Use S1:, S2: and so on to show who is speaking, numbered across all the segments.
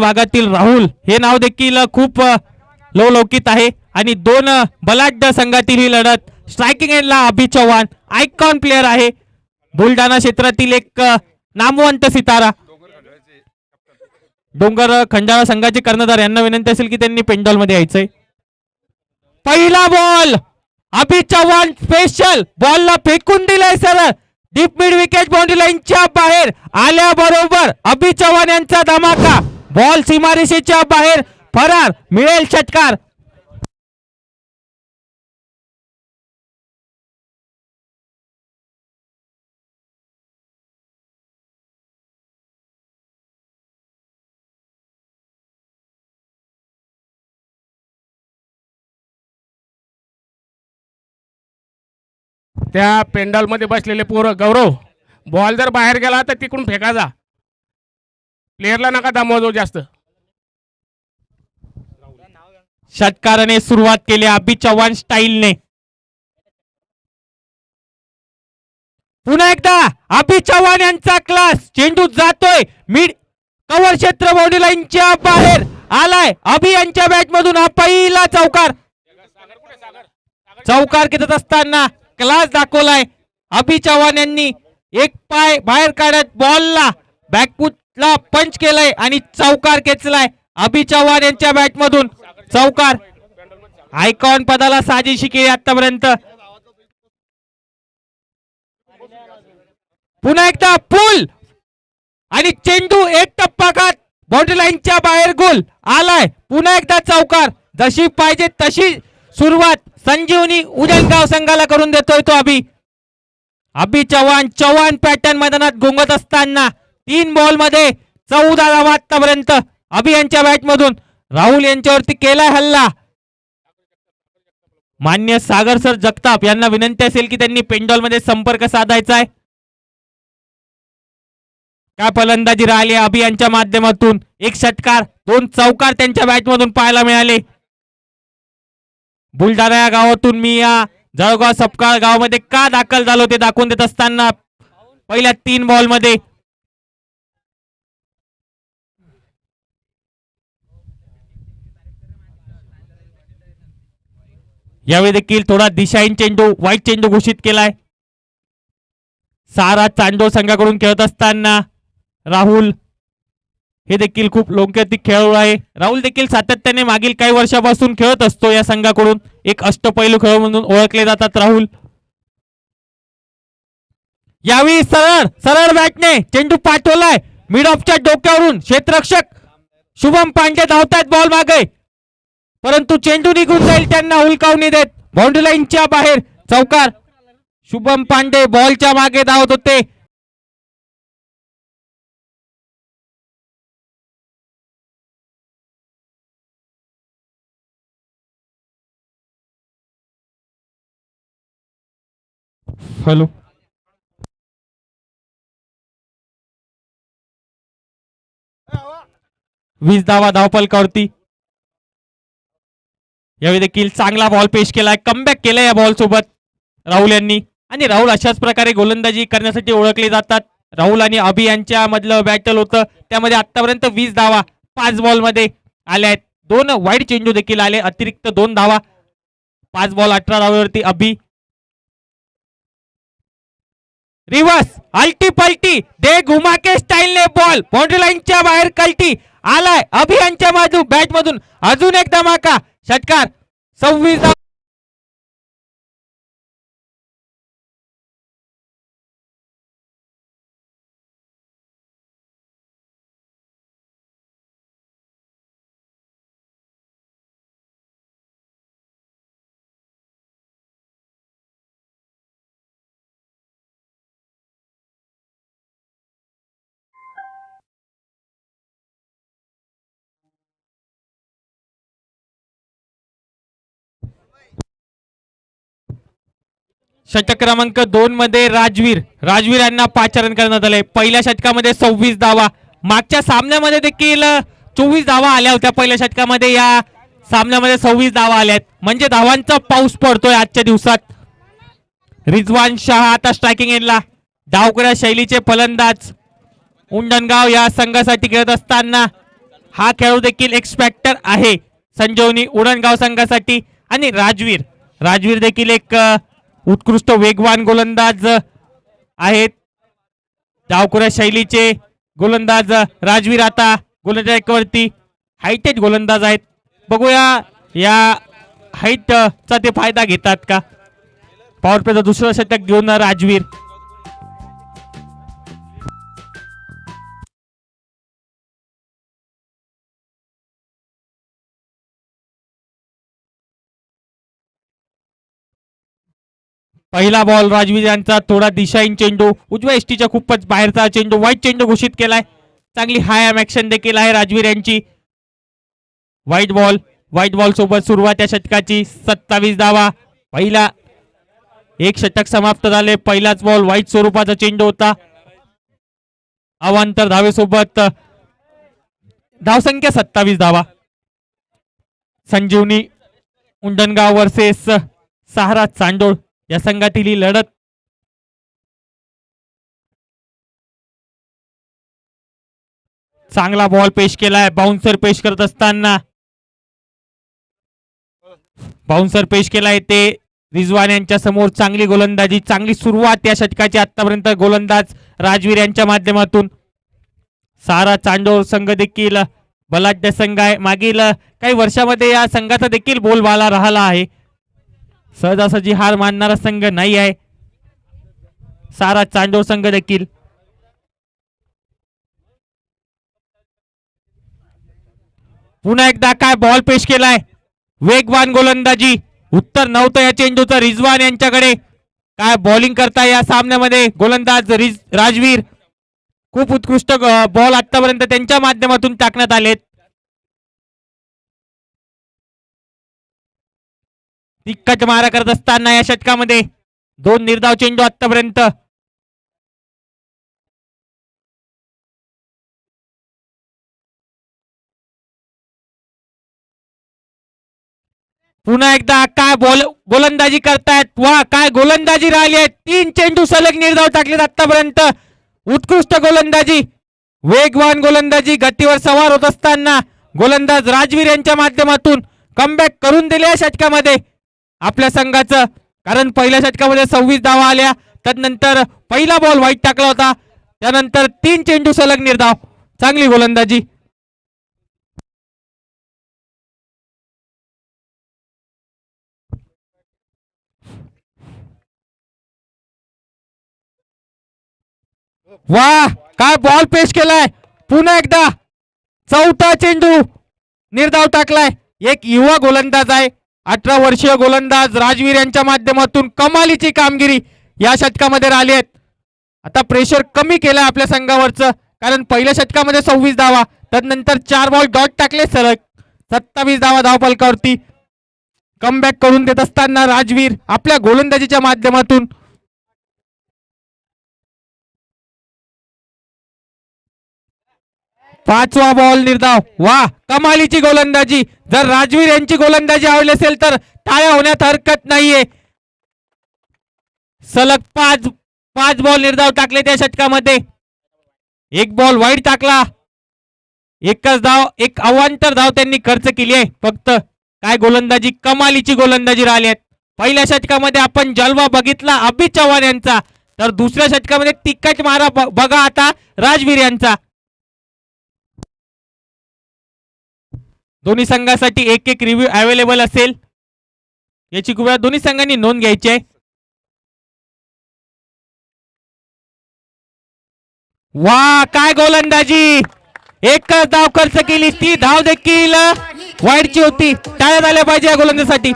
S1: भागातील राहुल हे नाव देखील खूप लौकिक आहे आणि दोन बलाढ्य संघातील ही लढत स्ट्रायकिंग एंडला अभि चव्हाण आयकॉन प्लेयर आहे, बुलढाणा क्षेत्रातील एक नामवंत सितारा. डोंगर खंडाळा संघाचे कर्णधार यांना विनंती असेल की त्यांनी पेंडॉल मध्ये यायचंय. पहिला बॉल अभि चव्हाण स्पेशल बॉलला फेकून दिलाय सरळ डीप मिड विकेट बाउंड्री लाईनच्या बाहेर आल्याबरोबर अभि चव्हाण यांचा धमाका, बॉल सीमारेषेच्या बाहेर फरार, मिळेल षटकार.
S2: त्या पेंडॉल मध्ये बसलेले पोरं गौरव, बॉल जर बाहेर गेला तर तिकडून फेकायचा, प्लेयरला नका दमवतो जास्त.
S1: षटकाराने सुरुवात केली अभि चव्हाण स्टाईलने. पुन्हा एकदा अभि चव्हाण यांचा क्लास, चेंडू जातोय मिड कव्हर क्षेत्र बाउंड्री लाईनच्या बाहेर आलाय, अभि यांच्या बॅट मधून हा पहिला चौकार. चौकार घेत असताना क्लास दाखवलाय अभि चव्हाण यांनी, एक पाय बाहेर काढत बॉलला बॅकफुटला पंच केलाय आणि चौकार खेचलाय अभि चव्हाण यांच्या बॅट मधून. चौकार आयकॉन पदाला साजेशी केली आतापर्यंत. पुन्हा एकदा पुल आणि चेंडू एक टप्पा खात बाउंड्री लाईनच्या बाहेर गोल आलाय. पुन्हा एकदा चौकार, जशी पाहिजे तशी सुरुवात संजीवनी उजनगाव संघाला करून देतोय तो अभि चव्हाण पॅटर्न मैदानात घोंगत असताना 3 बॉल मध्ये 14 धावा आतापर्यंत अभि यांच्या बॅट मधून. राहुल यांच्यावरती केलाय हल्ला. मान्य सागर सर जगताप यांना विनंती असेल की त्यांनी पेंडॉल मध्ये संपर्क साधायचा आहे. काय फलंदाजी राहिली अभि यांच्या माध्यमातून. एक षटकार, 2 चौकार त्यांच्या बॅट मधून पाहायला मिळाले. बुलढाणा या गावातून मी या जळगाव सपकाळ गावामध्ये का दाखल झालो ते दाखवून देत असताना पहिल्या 3 बॉल मध्ये यावेळी देखील थोडा दिशाहीन चेंडू, वाईट चेंडू घोषित केलाय. सारा चांडो संघाकडून खेळत असताना राहुल हे देखील खूप लोकप्रिय खेळाडू आहे. राहुल देखील सातत्याने मागील काही वर्षापासून खेळत असतो या संघाकडून. एक अष्टपैलू खेळाडू म्हणून ओळखले जातात राहुल. यावेळी सरळ बॅटने चेंडू पाठवलाय मिड ऑफच्या डोक्यावरून. क्षेत्ररक्षक शुभम पांडे धावतात बॉल मागे, परंतु चेंडू निघून जाईल त्यांना हुलकावणी देत बाउंड्री लाईनच्या बाहेर. चौकार. शुभम पांडे बॉलच्या मागे धावत होते. हॅलो, 20 धावा धावफलकावरती. यावेळी देखील चांगला बॉल पेश केलाय, कमबॅक केलाय या बॉल सोबत राहुल यांनी. आणि राहुल अशाच प्रकारे गोलंदाजी करण्यासाठी ओळखले जातात. राहुल आणि अभि यांच्या मधलं बॅटल होतं, त्यामध्ये आतापर्यंत 20 धावा 5 बॉल मध्ये आल्या आहेत. 2 वाईड चेंडू देखील आले, अतिरिक्त 2 धावा. 5 बॉल 18 धावेवरती अभि. रिवर्स अल्टी पलटी दे घुमा के स्टाईल ने बॉल बाउंड्री लाईनच्या बाहेर कल्टी आलाय अभि यांच्या बॅट मधून. अजून एक धमाका, षटकार. 26 षटक क्रमांक 2 मध्ये राजवीर यांना पाचारण करण्यात आले. पहिल्या षटकामध्ये 26 धावा, मागच्या सामन्यामध्ये देखील 24 धावा आल्या होत्या. पहिल्या षटकामध्ये या सामन्यामध्ये 26 धावा आल्यात, म्हणजे धावांचा पाऊस पडतोय आजच्या दिवसात. रिजवान शाह आता स्ट्रायकिंग एंडला. डावकऱ्या शैलीचे फलंदाज उंडणगाव या संघासाठी खेळत असताना हा खेळाडू देखील एक्सपेक्टर आहे संजीवनी उडणगाव संघासाठी. आणि राजवीर राजवीर देखील एक उत्कृष्ट वेगवान गोलंदाज आहेत. डावखुऱ्या शैलीचे गोलंदाज राजवीर आता गोलंदाजावरती हायटेड गोलंदाज आहेत. बघूया या हाईटचा ते फायदा घेतात का. पॉवर प्लेचं दुसरं षटक घेऊन राजवीर. पहिला बॉल राजवीर यांचा थोडा दिशाहीन चेंडू उजव्या एसटीच्या खूपच बाहेरचा चेंडू वाईट चेंडू घोषित केलाय. चांगली हाय एम ऍक्शन देखील आहे राजवीर यांची. व्हाईट बॉल सोबत सुरुवात या षटकाची 27 धावा. पहिला एक षटक समाप्त झाले. पहिलाच बॉल वाईट स्वरूपाचा चेंडू होता. अवांतर धावेसोबत धावसंख्या 27 धावा. संजीवनी उंडणगाव वर्सेस सहारा चांडोळ या संघातील ही लढत. चांगला बॉल पेश केलाय. बाउन्सर पेश करत असताना बाउन्सर पेश केलाय ते रिजवान यांच्या समोर. चांगली गोलंदाजी चांगली सुरुवात या षटकाची आतापर्यंत गोलंदाज राजवीर यांच्या माध्यमातून. सारा चांडोळ संघ देखील बलाढ्य संघ आहे. मागील काही वर्षामध्ये या संघाचा देखील बोलबाला राहिला आहे. सहजासहजी हार मानणारा संघ नाही आहे सारा चांडोळ संघ देखील. पुन्हा एकदा काय बॉल पेश केलाय. वेगवान गोलंदाजी उत्तर नव्हतं या चेंडूचं रिजवान यांच्याकडे. काय बॉलिंग करताय या सामन्यामध्ये गोलंदाज राजवीर. खूप उत्कृष्ट बॉल आतापर्यंत त्यांच्या माध्यमातून टाकण्यात आलेत. तिक्कट मारा करत असताना या षटकामध्ये 2 निर्धाव चेंडू आतापर्यंत. पुन्हा एकदा काय गोलंदाजी करतायत. वा काय गोलंदाजी राहिली आहे. 3 चेंडू सलग निर्धाव टाकलेत आतापर्यंत. उत्कृष्ट गोलंदाजी वेगवान गोलंदाजी गतीवर सवार होत असताना गोलंदाज राजवीर यांच्या माध्यमातून कमबॅक करून दिले या षटकामध्ये आपल्या संघाचं. कारण पहिल्या षटकामध्ये 26 धावा आल्या. त्यानंतर पहिला बॉल वाईट टाकला होता. त्यानंतर 3 चेंडू सलग निर्धाव. चांगली गोलंदाजी. वा काय बॉल पेश केलाय. पुन्हा एकदा चौथा चेंडू निर्धाव टाकलाय. एक युवा गोलंदाज आहे. 18 वर्षीय गोलंदाज राजवीर यांच्या माध्यमातून कमालीची कामगिरी या षटकामध्ये राहिली आहेत. आता प्रेशर कमी केलं आपल्या संघावरचं. कारण पहिल्या षटकामध्ये 26 धावा त्यानंतर 4 बॉल डॉट टाकले सलग 27 धावा धावफलकावरती. कमबॅक करून देत असताना राजवीर आपल्या गोलंदाजीच्या माध्यमातून. पाचवा बॉल निर्धाव. वा कमालीची गोलंदाजी. जर राजवीर यांची गोलंदाजी आवडली असेल तर टाळ्या होण्यात हरकत नाहीये. सलग 5 बॉल निर्धाव टाकले त्या षटकामध्ये. एक बॉल वाईट टाकला. एकच धाव एक अवांतर धाव त्यांनी खर्च केली आहे फक्त. काय गोलंदाजी कमालीची गोलंदाजी राहिली आहेत. पहिल्या षटकामध्ये आपण जलवा बघितला अभित चव्हाण यांचा. तर दुसऱ्या षटकामध्ये तिक्कट मारा बघा आता राजवीर यांचा. दोन्ही संघासाठी एक एक रिव्ह्यू अवेलेबल असेल याची कृपया दोन्ही संघांनी नोंद घ्यायची आहे. वा काय गोलंदाजी. एकच धाव खर्च केली. ती धाव देखील वाईटची होती. टाळ्या झाल्या पाहिजे या गोलंदाजीसाठी.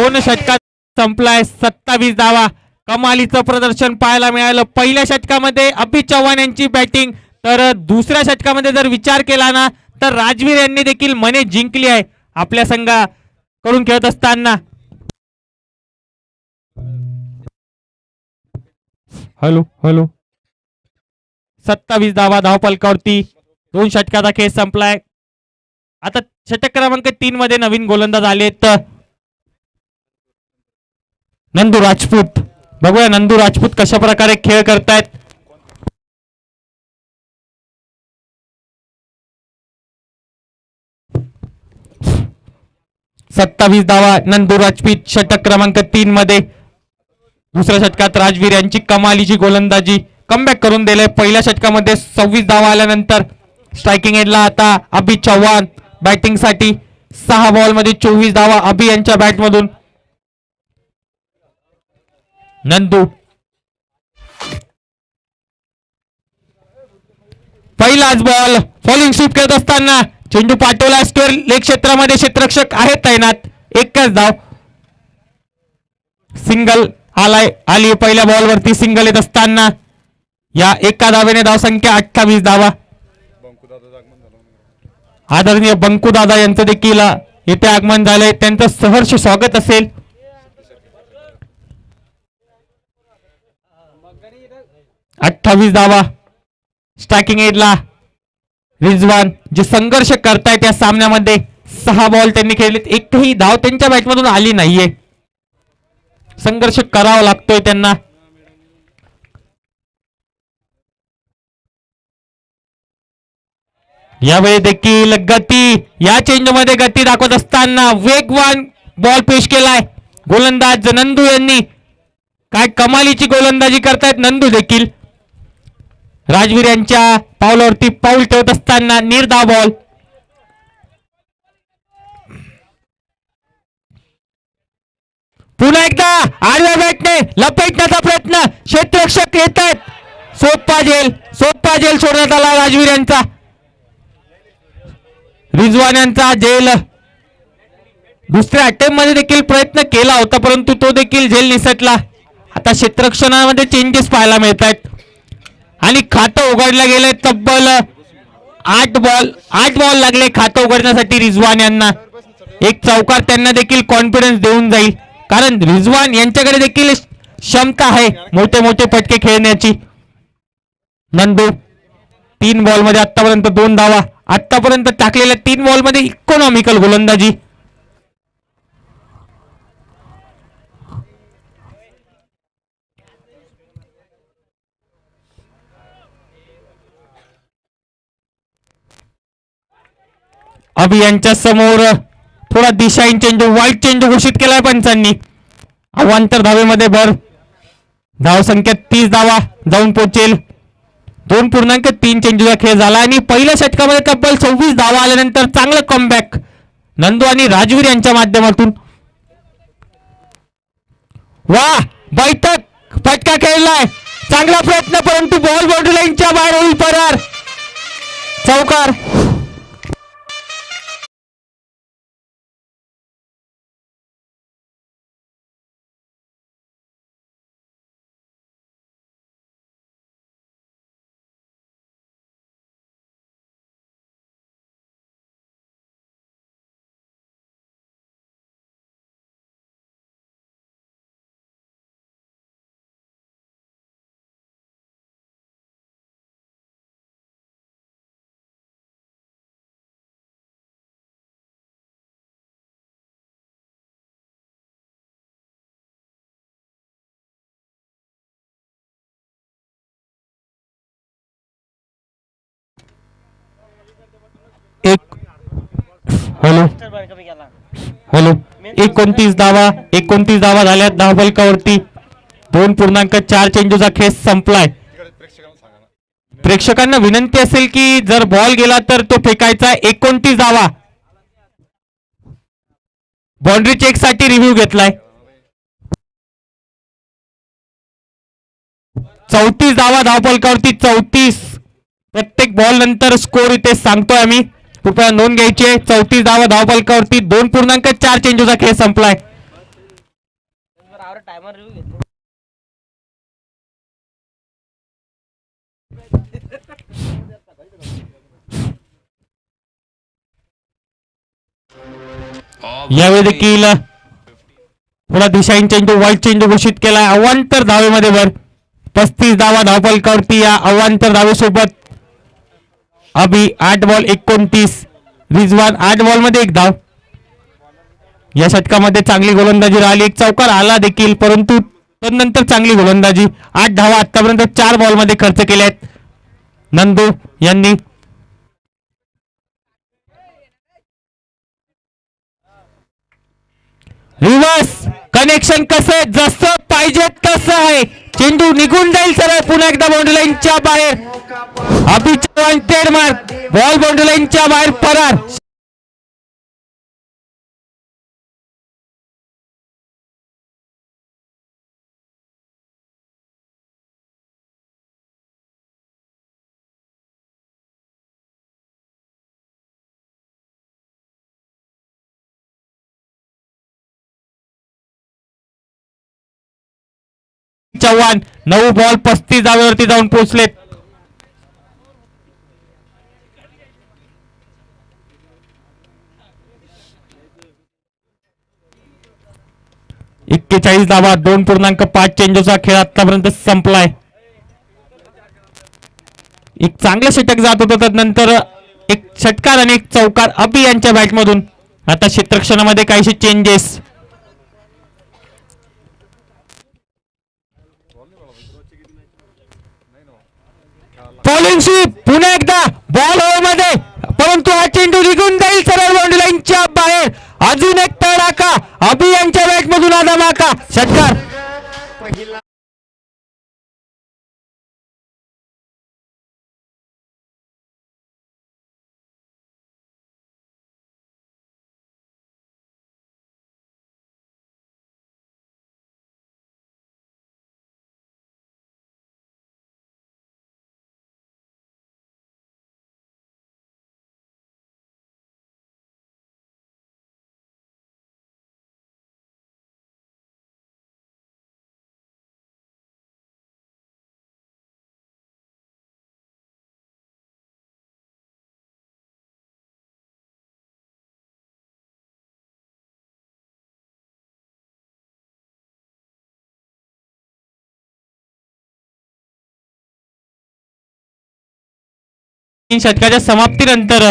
S1: 2 षटकात संपलाय. 27 धावा. कमालीचं प्रदर्शन पाहायला मिळालं पहिल्या षटकामध्ये अभि चव्हाण यांची बॅटिंग. तर दुसऱ्या षटकामध्ये जर विचार केला ना तर राजवीर यांनी देखील मने जिंकली आहे आपल्या संघाकडून खेळत असताना. हॅलो हॅलो 27 धावा धावफलकावरती. 2 षटकाचा खेळ संपलाय. आता षटक क्रमांक 3 मध्ये नवीन गोलंदाज आलेत नंदू राजपूत. बघूया नंदू राजपूत कशा प्रकारे खेळ करतायत. सत्तावीस धावा नंदू राजपूत षटक क्रमांक 3 मध्ये. दुसऱ्या षटकात राजवीर यांची कमालीची गोलंदाजी कमबॅक करून दिले. पहिल्या षटकामध्ये 26 धावा आल्यानंतर स्ट्रायकिंग एंडला आता अभि चव्हाण बॅटिंग साठी. 6 बॉल मध्ये 24 धावा अभि यांच्या बॅट मधून. नंदू पहिलाच बॉल फॉलिंग स्वीप करत असताना चेंडू पाठवला स्क्वेअर लेग क्षेत्रामध्ये. क्षेत्ररक्षक आहेत तैनात. एकच धाव. सिंगल आली पहिल्या बॉल वरती सिंगल येत असताना या एका धावेने धावसंख्या 28 धावा. आदरणीय बंकू दादा यांचं देखील येथे आगमन झालंय. त्यांचं सहर्ष स्वागत असेल. अठ्ठावीस धावा. स्ट्रायकिंग एजला रिजवान जे संघर्ष करतायत या सामन्यामध्ये. 6 बॉल त्यांनी खेळलेत. एकही धाव त्यांच्या बॅटमधून आली नाहीये. संघर्ष करावा लागतोय त्यांना. यावेळी देखील गती या चेंज मध्ये गती दाखवत असताना वेगवान बॉल पेश केलाय गोलंदाज नंदू यांनी. काय कमालीची गोलंदाजी करतायत नंदू देखील. राजवीर यांच्या पावलावरती पाऊल ठेवत असताना निर्धाव बॉल. पुन्हा एकदा आडव्या बॅटने लपेटण्याचा प्रयत्न. क्षेत्ररक्षक येत आहेत. सोपा जेल सोडण्यात आला राजवीर यांचा. रिजवान यांचा जेल दुसऱ्या अटेम्प्ट मध्ये देखील प्रयत्न केला होता परंतु तो देखील जेल निसटला. आता क्षेत्ररक्षणामध्ये चेंजेस पाहायला मिळत आहेत आणि खातं उघडलं गेलंय. तब्बल 8 बॉल लागले खातं उघडण्यासाठी रिजवान यांना. एक चौकार त्यांना देखील कॉन्फिडन्स देऊन जाईल कारण रिजवान यांच्याकडे देखील क्षमता आहे मोठे मोठे फटके खेळण्याची. नंदू 3 बॉल मध्ये आतापर्यंत 2 धावा. आतापर्यंत टाकलेल्या 3 बॉल मध्ये इकॉनॉमिकल गोलंदाजी. अभि यांच्या समोर थोडा दिशाहीन चेंडू वाईट चेंडू घोषित केलाय पंचांनी. अवांतर धावेमध्ये भर. धावसंख्या 30 धावा जाऊन पोहोचेल. 2.3 चेंडूचा खेळ झाला आणि पहिल्या षटकामध्ये तब्बल 26 धावा आल्यानंतर चांगलं कमबॅक नंदू आणि राजवीर यांच्या माध्यमातून. वा बैठक फटका खेळलाय. चांगला प्रयत्न परंतु बॉल बाउंड्री लाईनच्या बाहेर होईल. परार चौकार. हॅलो 29 धावा झाल्यात धावफलकावरती. 2.4 चेंडूचा खेळ संपलाय. प्रेक्षकांना विनंती असेल की जर बॉल गेला तर तो फेकायचा. 29 धावा. बाउंड्री चेक साठी रिव्ह्यू घेतलाय. 34 धावा धावफलकावरती. 34 प्रत्येक बॉल नंतर स्कोर इथे सांगतोय आम्ही. कृपया नोंद घ्यायची. 34 धावा धावफलकावरती. 2.4 चेंडूचा खेळ संपलाय.
S3: टायमर रिव्ह्यू घेतो.
S1: यावेळी देखील थोडा दिशाहीन चेंडू वाईट चेंडू घोषित केलाय अवांतर धावेमध्ये वर 35 धावा धावफलकावरती या अवांतर धावेसोबत अभि 8 बॉल 29 रिजवान 8 बॉल मध्ये 1 धाव. या षटकामध्ये चांगली गोलंदाजी राहिली एक चौकार आला देखील परंतु तदनंतर चांगली गोलंदाजी 8 धावा आतापर्यंत 4 बॉल मध्ये खर्च केल्या आहेत नंदू यांनी. रिव्हर्स कनेक्शन कसं जसं पाहिजे तसं आहे चेंडू निघून जाईल सरळ पुन्हा एकदा बाउंड्री लाईनच्या बाहेर अभि चव्हाण ट्रेडमार्क बॉल बाउंड्री लाईनच्या बाहेर फरार. चव्हाण 9 बॉल 35 धावेवरती जाऊन पोहोचलेत. एक्केचाळीस धावा 2.5 चेंडूचा खेळ आतापर्यंत संपलाय. एक चांगलं षटक जात होतं त्यानंतर एक षटकार आणि एक चौकार अभि यांच्या बॅटमधून. आता क्षेत्ररक्षणामध्ये काहीशे चेंजेस. बॉलिंग स्वीप पुन्हा एकदा बॉल मध्ये परंतु हा चेंडू निघून जाईल सरळ बाउंड्री लाईनच्या बाहेर. अजून एक तडाखा अभि यांच्या बॅटमधून आदमाका षटकार. षटकाच्या समाप्तीनंतर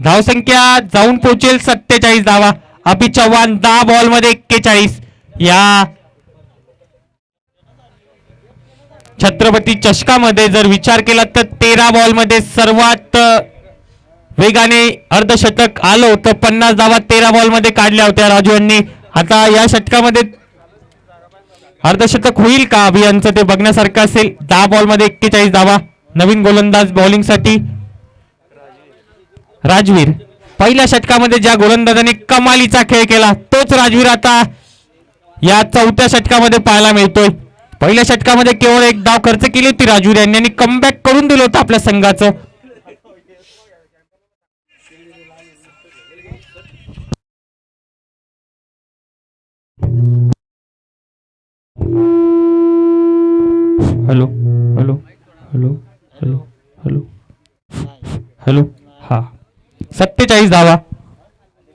S1: धावसंख्या जाऊन पोहोचेल 47 धावा. अभि चव्हाण 10 बॉल मध्ये 41. या छत्रपती चषकामध्ये जर विचार केला तर 13 बॉल मध्ये सर्वात वेगाने अर्धशतक आलं होतं. 50 धावा 13 बॉल मध्ये काढल्या होत्या राजू यांनी. आता या षटकामध्ये अर्धशतक होईल का अभि यांचं ते बघण्यासारखं असेल. 10 बॉल मध्ये 41 धावा. नवीन गोलंदाज बॉलिंग साठी राजवीर. पहिल्या षटकामध्ये ज्या गोलंदाजाने कमालीचा खेळ केला तोच राजवीर आता या चौथ्या षटकामध्ये पाहायला मिळतोय. पहिल्या षटकामध्ये केवळ 1 धाव खर्च केली होती राजवीर यांनी कमबॅक करून दिलं होतं आपल्या संघाचं. Hello hello hello hello hello hello हा 47 धावा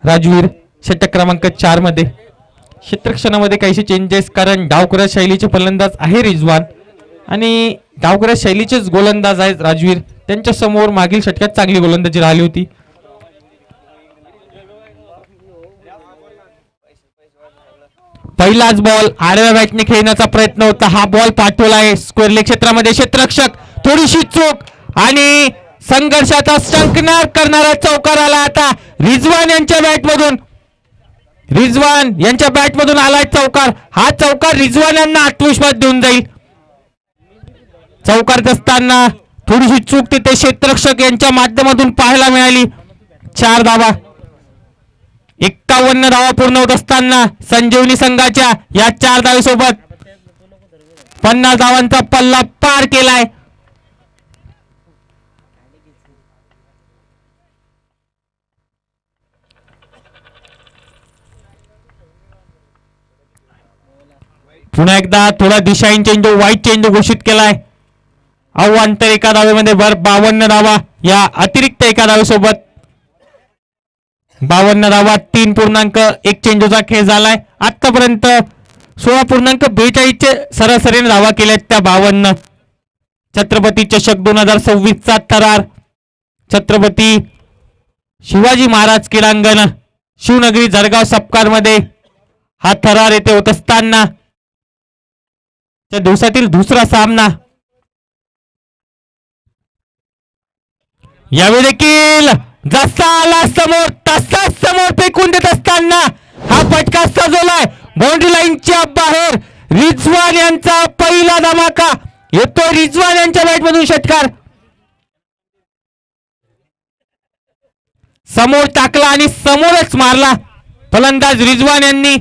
S1: राजवीर षटक क्रमांक 4 मध्ये. क्षेत्ररक्षणामध्ये काहीशे चेंजेस कारण डावखुरा शैलीचे फलंदाज आहे रिजवान आणि डावखुरा शैलीचेच गोलंदाज आहेत राजवीर. त्यांच्या समोर मागील षटकात चांगली गोलंदाजी राहिली होती. पहिलाच बॉल आडव्या बॅटने खेळण्याचा प्रयत्न होता. हा बॉल पाठवला आहे स्क्वेअर लेग क्षेत्रामध्ये. क्षेत्ररक्षक थोडीशी चूक आणि संघर्षाचा संकनार करणारा चौकार आला आता रिजवान यांच्या बॅटमधून. रिजवान यांच्या बॅटमधून आलाय चौकार. हा चौकार रिजवान यांना आत्मविश्वास देऊन जाईल. चौकार असताना थोडीशी चूक तिथे क्षेत्ररक्षक यांच्या माध्यमातून पाहायला मिळाली. 4 धावा 51 धावा पूर्ण होत असताना संजीवनी संघाच्या या 4 धावेसोबत 50 धावांचा पल्ला पार केलाय. पुन्हा एकदा थोडा दिशाहीन चेंडू वाईट चेंडू घोषित केलाय. अवांतर एका धावेमध्ये भर 52 धावा या अतिरिक्त एका धावेसोबत 52 धावा 3.1 चेंडूचा खेळ झालाय. आतापर्यंत 16.42 चे सरासरीने धावा केल्यात त्या 52. छत्रपती चषक 2026 चा थरार छत्रपती शिवाजी महाराज क्रीडांगण शिवनगरी जळगाव सपकाळ मध्ये हा थरार येथे होत असताना त्या दिवसातील दुसरा सामना. यावेळी देखील जसा आला समोर तसाच समोर फेकून देत असताना हा फटका सजवलाय बाउंड्री लाईनच्या बाहेर. रिजवान यांचा पहिला धमाका येतो. रिजवान यांच्या बॅट मधून षटकार समोर टाकला आणि समोरच मारला फलंदाज रिजवान यांनी.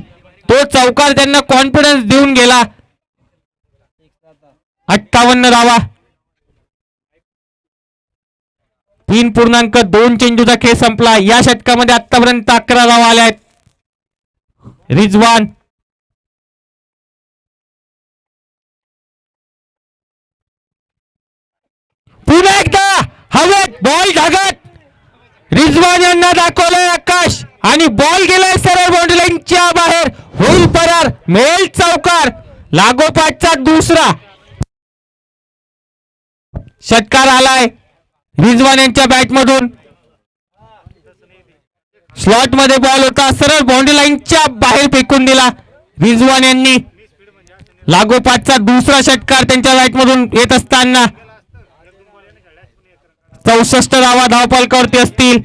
S1: तो चौकार त्यांना कॉन्फिडन्स देऊन गेला. 58 धावा 3.2 चेंडूचा खेळ संपला. या षटकामध्ये आतापर्यंत 11 धावा आल्या आहेत. रिजवान पुन्हा एकदा हवेत बॉल ढागत रिजवान यांना दाखवलंय आकाश आणि बॉल गेलाय सरळ बाउंड्री लाईनच्या बाहेर. होईल फरार मिळेल चौकार. लागोपाठचा दुसरा षटकार आलाय रिजवान यांच्या बॅट मधून. स्लॉट मध्ये बॉल होता सरळ बाउंड्री लाईनच्या बाहेर फेकून दिला रिजवान यांनी. लागोपाठचा दुसरा षटकार त्यांच्या बॅट मधून येत असताना 64 धावा धावफलकावरती असतील.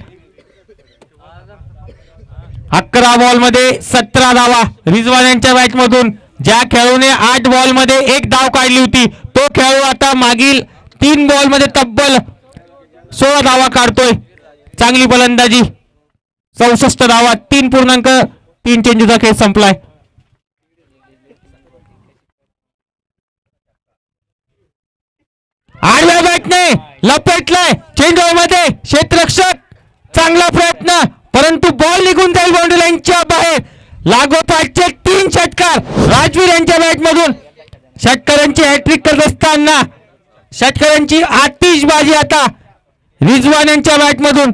S1: 11 बॉल मध्ये 17 धावा रिजवान यांच्या बॅट मधून. ज्या खेळूने 8 बॉल मध्ये 1 धाव काढली होती तो खेळू आता मागील 3 बॉल मध्ये तब्बल 16 धावा काढतोय. चांगली फलंदाजी. 64 धावा 3.3 चेंडूचा खेळ संपलाय. आडव्या बॅटने लपेटलाय चेंडूमध्ये क्षेत्ररक्षक. चांगला प्रयत्न परंतु बॉल निघून जाईल बाउंड्री लाईनच्या बाहेर. लागोपाठचे 3 षटकार राजवीर यांच्या बॅट मधून. षटकारांची हॅट्रिक करत असताना षटकारांची आतिषबाजी आता रिजवान यांच्या बॅट मधून.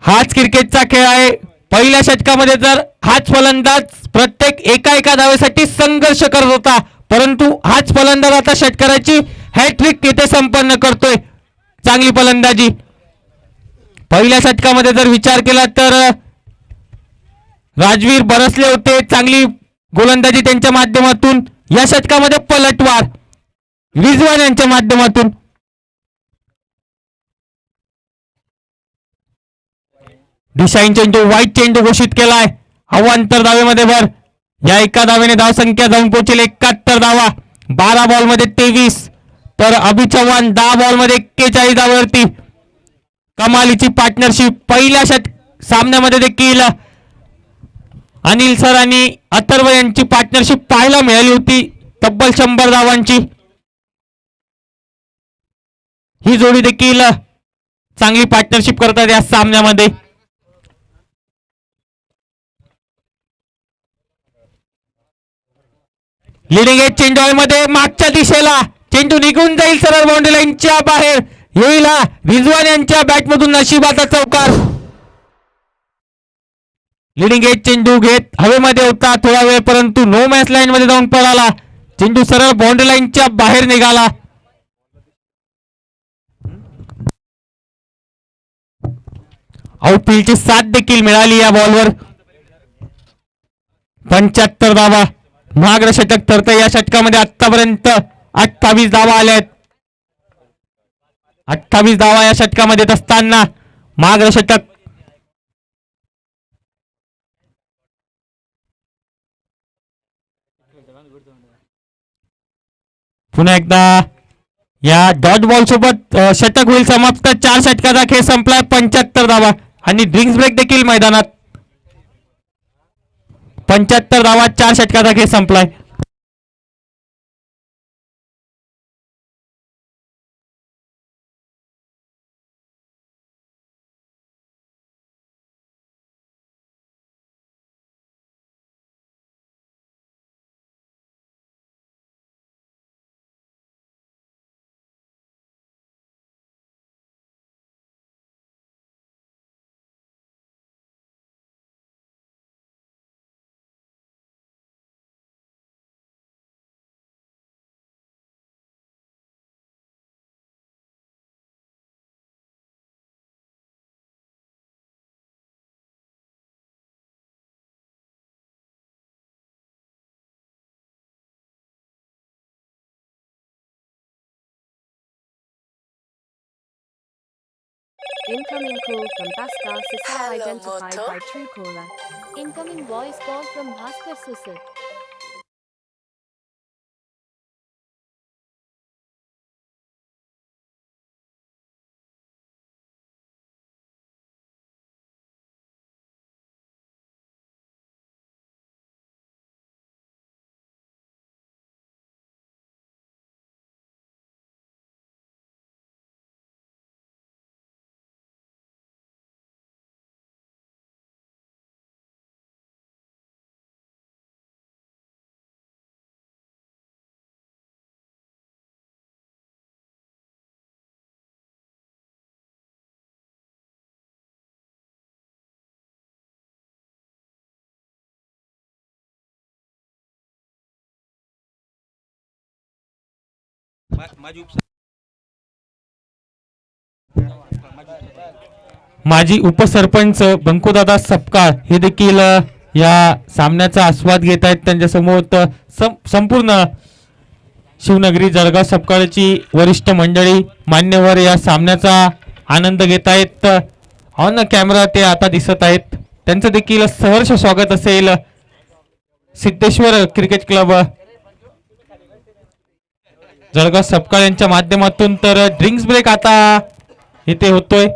S1: हाच क्रिकेटचा खेळ आहे. पहिल्या षटकामध्ये जर हाच फलंदाज प्रत्येक एका धावेसाठी संघर्ष करत होता परंतु हाच फलंदाज आता षटकाराची हॅट्रिक येथे संपन्न करतोय. चांगली फलंदाजी. पहिल्या षटकामध्ये जर विचार केला तर राजवीर बरसले होते. चांगली गोलंदाजी त्यांच्या माध्यमातून. या षटकामध्ये पलटवार रिजवान यांच्या माध्यमातून. दिशाहीन चेंडू वाईट चेंडू घोषित केलाय. अवांतर धावेमध्ये भर. या एका धावेने धावसंख्या जाऊन पोहोचेल 71 धावा. 12 बॉल मध्ये 23 तर अभि चव्हाण 10 बॉल मध्ये 41 धावेवरती. कमालीची पार्टनरशिप. पहिल्या सामन्यामध्ये देखील अनिल सर आणि अथर्व यांची पार्टनरशिप पाहायला मिळाली होती. तब्बल 100 धावांची ही जोडी देखील चांगली पार्टनरशिप करतात या सामन्यामध्ये. लिडिंग एज चेंडू मध्ये मागच्या दिशेला चेंडू निघून जाईल सरळ बाउंड्री लाईनच्या बाहेर. येईल रिजवान यांच्या बॅट मधून नशिबाचा चौकार. लिडिंग एज चेंडू घेत हवेमध्ये होता थोडा वेळ परंतु नो मॅच लाईन मध्ये जाऊन पळाला. चेंडू सरळ बाउंड्री लाईनच्या बाहेर निघाला. आउटफील्डची साथ देखील मिळाली या बॉलवर. 75 धावा. महागडं षटक ठरतं. या षटकामध्ये आतापर्यंत 28 धावा आल्या आहेत. 28 धावा या षटकामध्ये येत असताना महागडं षटक. पुन्हा एकदा या डॉट बॉल सोबत षटक होईल समाप्त. 4 षटकाचा खेळ संपलाय. 75 धावा आणि ड्रिंक्स ब्रेक देखील मैदानात. 75 धावा 4 षटकाचा खेळ संपलाय.
S3: Incoming call from Bhaskar Sisal
S4: Hello,
S3: identified
S4: Moto.
S3: by Truecaller. Incoming voice call from Bhaskar Sisal.
S1: माजी उपसरपंच बंकुदादा सपकाळ हे देखील या सामन्याचा आस्वाद घेत आहेत. त्यांच्यासमोर संपूर्ण शिवनगरी जळगाव सपकाळची वरिष्ठ मंडळी मान्यवर या सामन्याचा आनंद घेत आहेत. ऑन कॅमेरा ते आता दिसत आहेत. त्यांचं देखील सहर्ष स्वागत असेल सिद्धेश्वर क्रिकेट क्लब जळगाव सपकाळ यांच्या माध्यमातून. तर ड्रिंक्स ब्रेक आता इथे होतोय.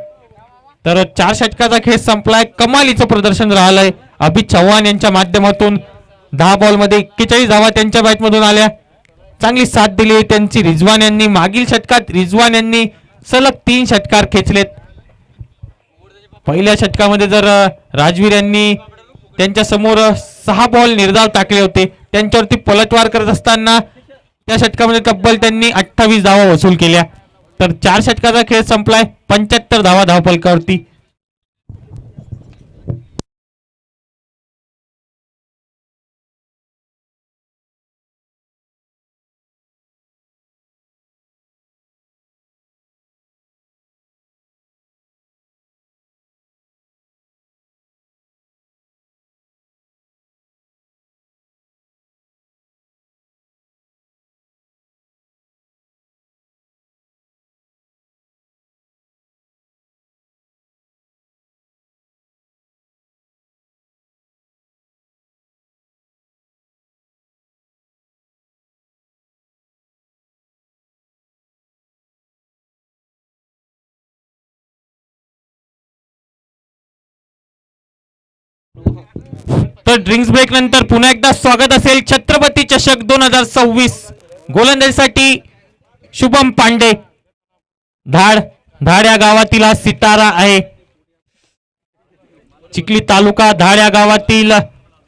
S1: तर 4 षटकाचा खेळ संपलाय. कमालीचं प्रदर्शन राहिलंय. अभित चव्हाण यांच्या माध्यमातून 10 बॉलमध्ये 41 धावा त्यांच्या बॅटमधून आल्या. चांगली साथ दिली त्यांची रिजवान यांनी. मागील षटकात रिजवान यांनी सलग 3 षटकार खेचलेत. पहिल्या षटकामध्ये जर राजवीर यांनी त्यांच्या समोर 6 बॉल निर्धाव टाकले होते. त्यांच्यावरती पलटवार करत असताना त्या षटकामध्ये तब्बल त्यांनी 28 धावा वसूल केल्या. तर 4 षटकाचा खेळ संपलाय. 75 धावा धावफलकावरती. तर ड्रिंक्स ब्रेक नंतर पुन्हा एकदा स्वागत असेल छत्रपती चषक 2026 गोलंदाजीसाठी शुभम पांडे. धाड या गावातील हा सितारा आहे. चिखली तालुका धाड या गावातील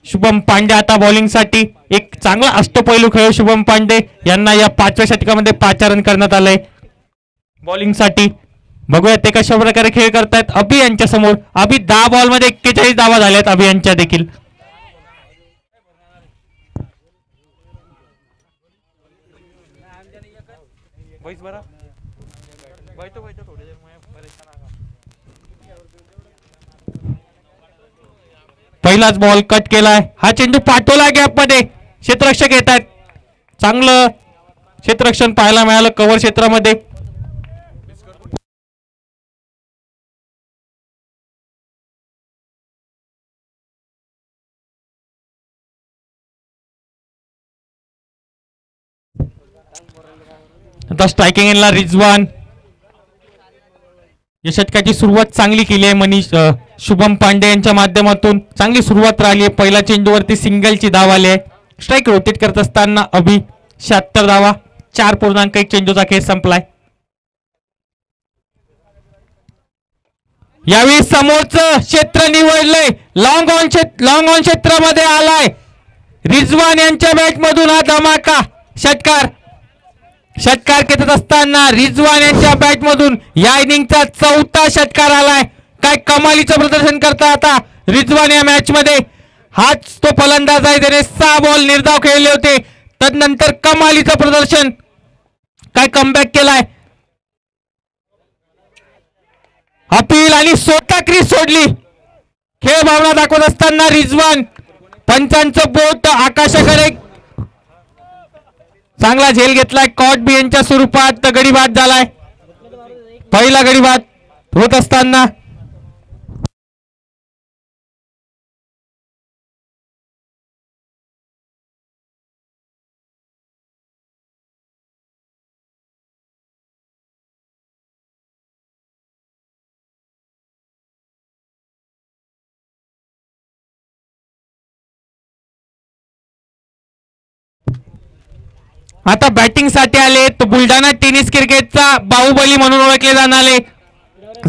S1: शुभम पांडे आता बॉलिंग साठी. एक चांगला अष्टपैलू खेळ शुभम पांडे यांना या 5व्या षटकामध्ये पाचारण करण्यात आलंय बॉलिंग साठी. बघूया ते कशा प्रकारे खेळ करतायत. अभि यांच्या समोर. अभि 10 बॉल मध्ये 41 धावा झाल्यात अभि यांच्या देखील. पहिलाच बॉल कट केलाय. हा चेंडू पाठवला गॅप मध्ये. क्षेत्ररक्षक येत आहेत. चांगलं क्षेत्ररक्षण पाहायला मिळालं कव्हर क्षेत्रामध्ये. आता स्ट्रायकिंग एंडला रिजवान. या षटकाची सुरुवात चांगली केली आहे शुभम पांडे यांच्या माध्यमातून. चांगली सुरुवात राहिली आहे. पहिल्या चेंडूवरती सिंगलची धाव आली आहे. स्ट्राईक रोटेट करत असताना अभि 76 धावा. 4.1 चेंडूचा खेळ संपलाय. यावेळी समोरचं क्षेत्र निवडलंय. लॉंग ऑन क्षेत्रामध्ये आलाय. रिजवान यांच्या बॅट मधून हा धमाका षटकार खेचत असताना रिजवान यांच्या बॅट मधून या इनिंगचा 4था षटकार आलाय. काय कमालीचं प्रदर्शन करता आता रिजवान या मॅच मध्ये. हाच तो फलंदाज आहे त्याने 6 बॉल निर्धाव खेळले होते. तदनंतर कमालीचं प्रदर्शन. काय कमबॅक केलाय. अपील आणि स्वतः क्रीज सोडली. खेळ भावना दाखवत असताना रिजवान. पंचांचं बोट आकाशाकडे. चांगला झेल घेतलाय. कॉट बी यांच्या स्वरूपात गडी बाद झालाय. पहिला गडी बाद. होत असताना आता बॅटिंग साठी आले तो बुलढाणा टेनिस क्रिकेटचा बाहुबली म्हणून ओळखले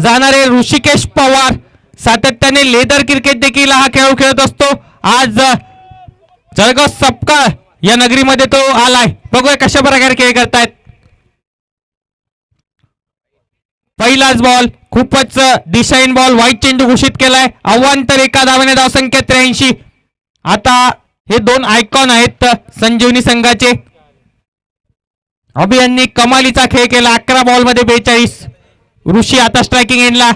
S1: जाणारे ऋषिकेश पवार. सातत्याने लेदर क्रिकेट देखील हा खेळ खेळत असतो. आज जळगाव सपकाळ या नगरीमध्ये तो आलाय. बघूया कशा प्रकारे खेळ करतायत. पहिलाच बॉल खूपच दिशाहीन बॉल व्हाईट चेंडू घोषित केलाय. अवांतर एका धावेने धावसंख्या 83. आता हे दोन आयकॉन आहेत संजीवनी संघाचे. अभि यांनी कमालीचा खेळ केला. 11 बॉल मध्ये 42. ऋषी आता स्ट्रायकिंग एंडला.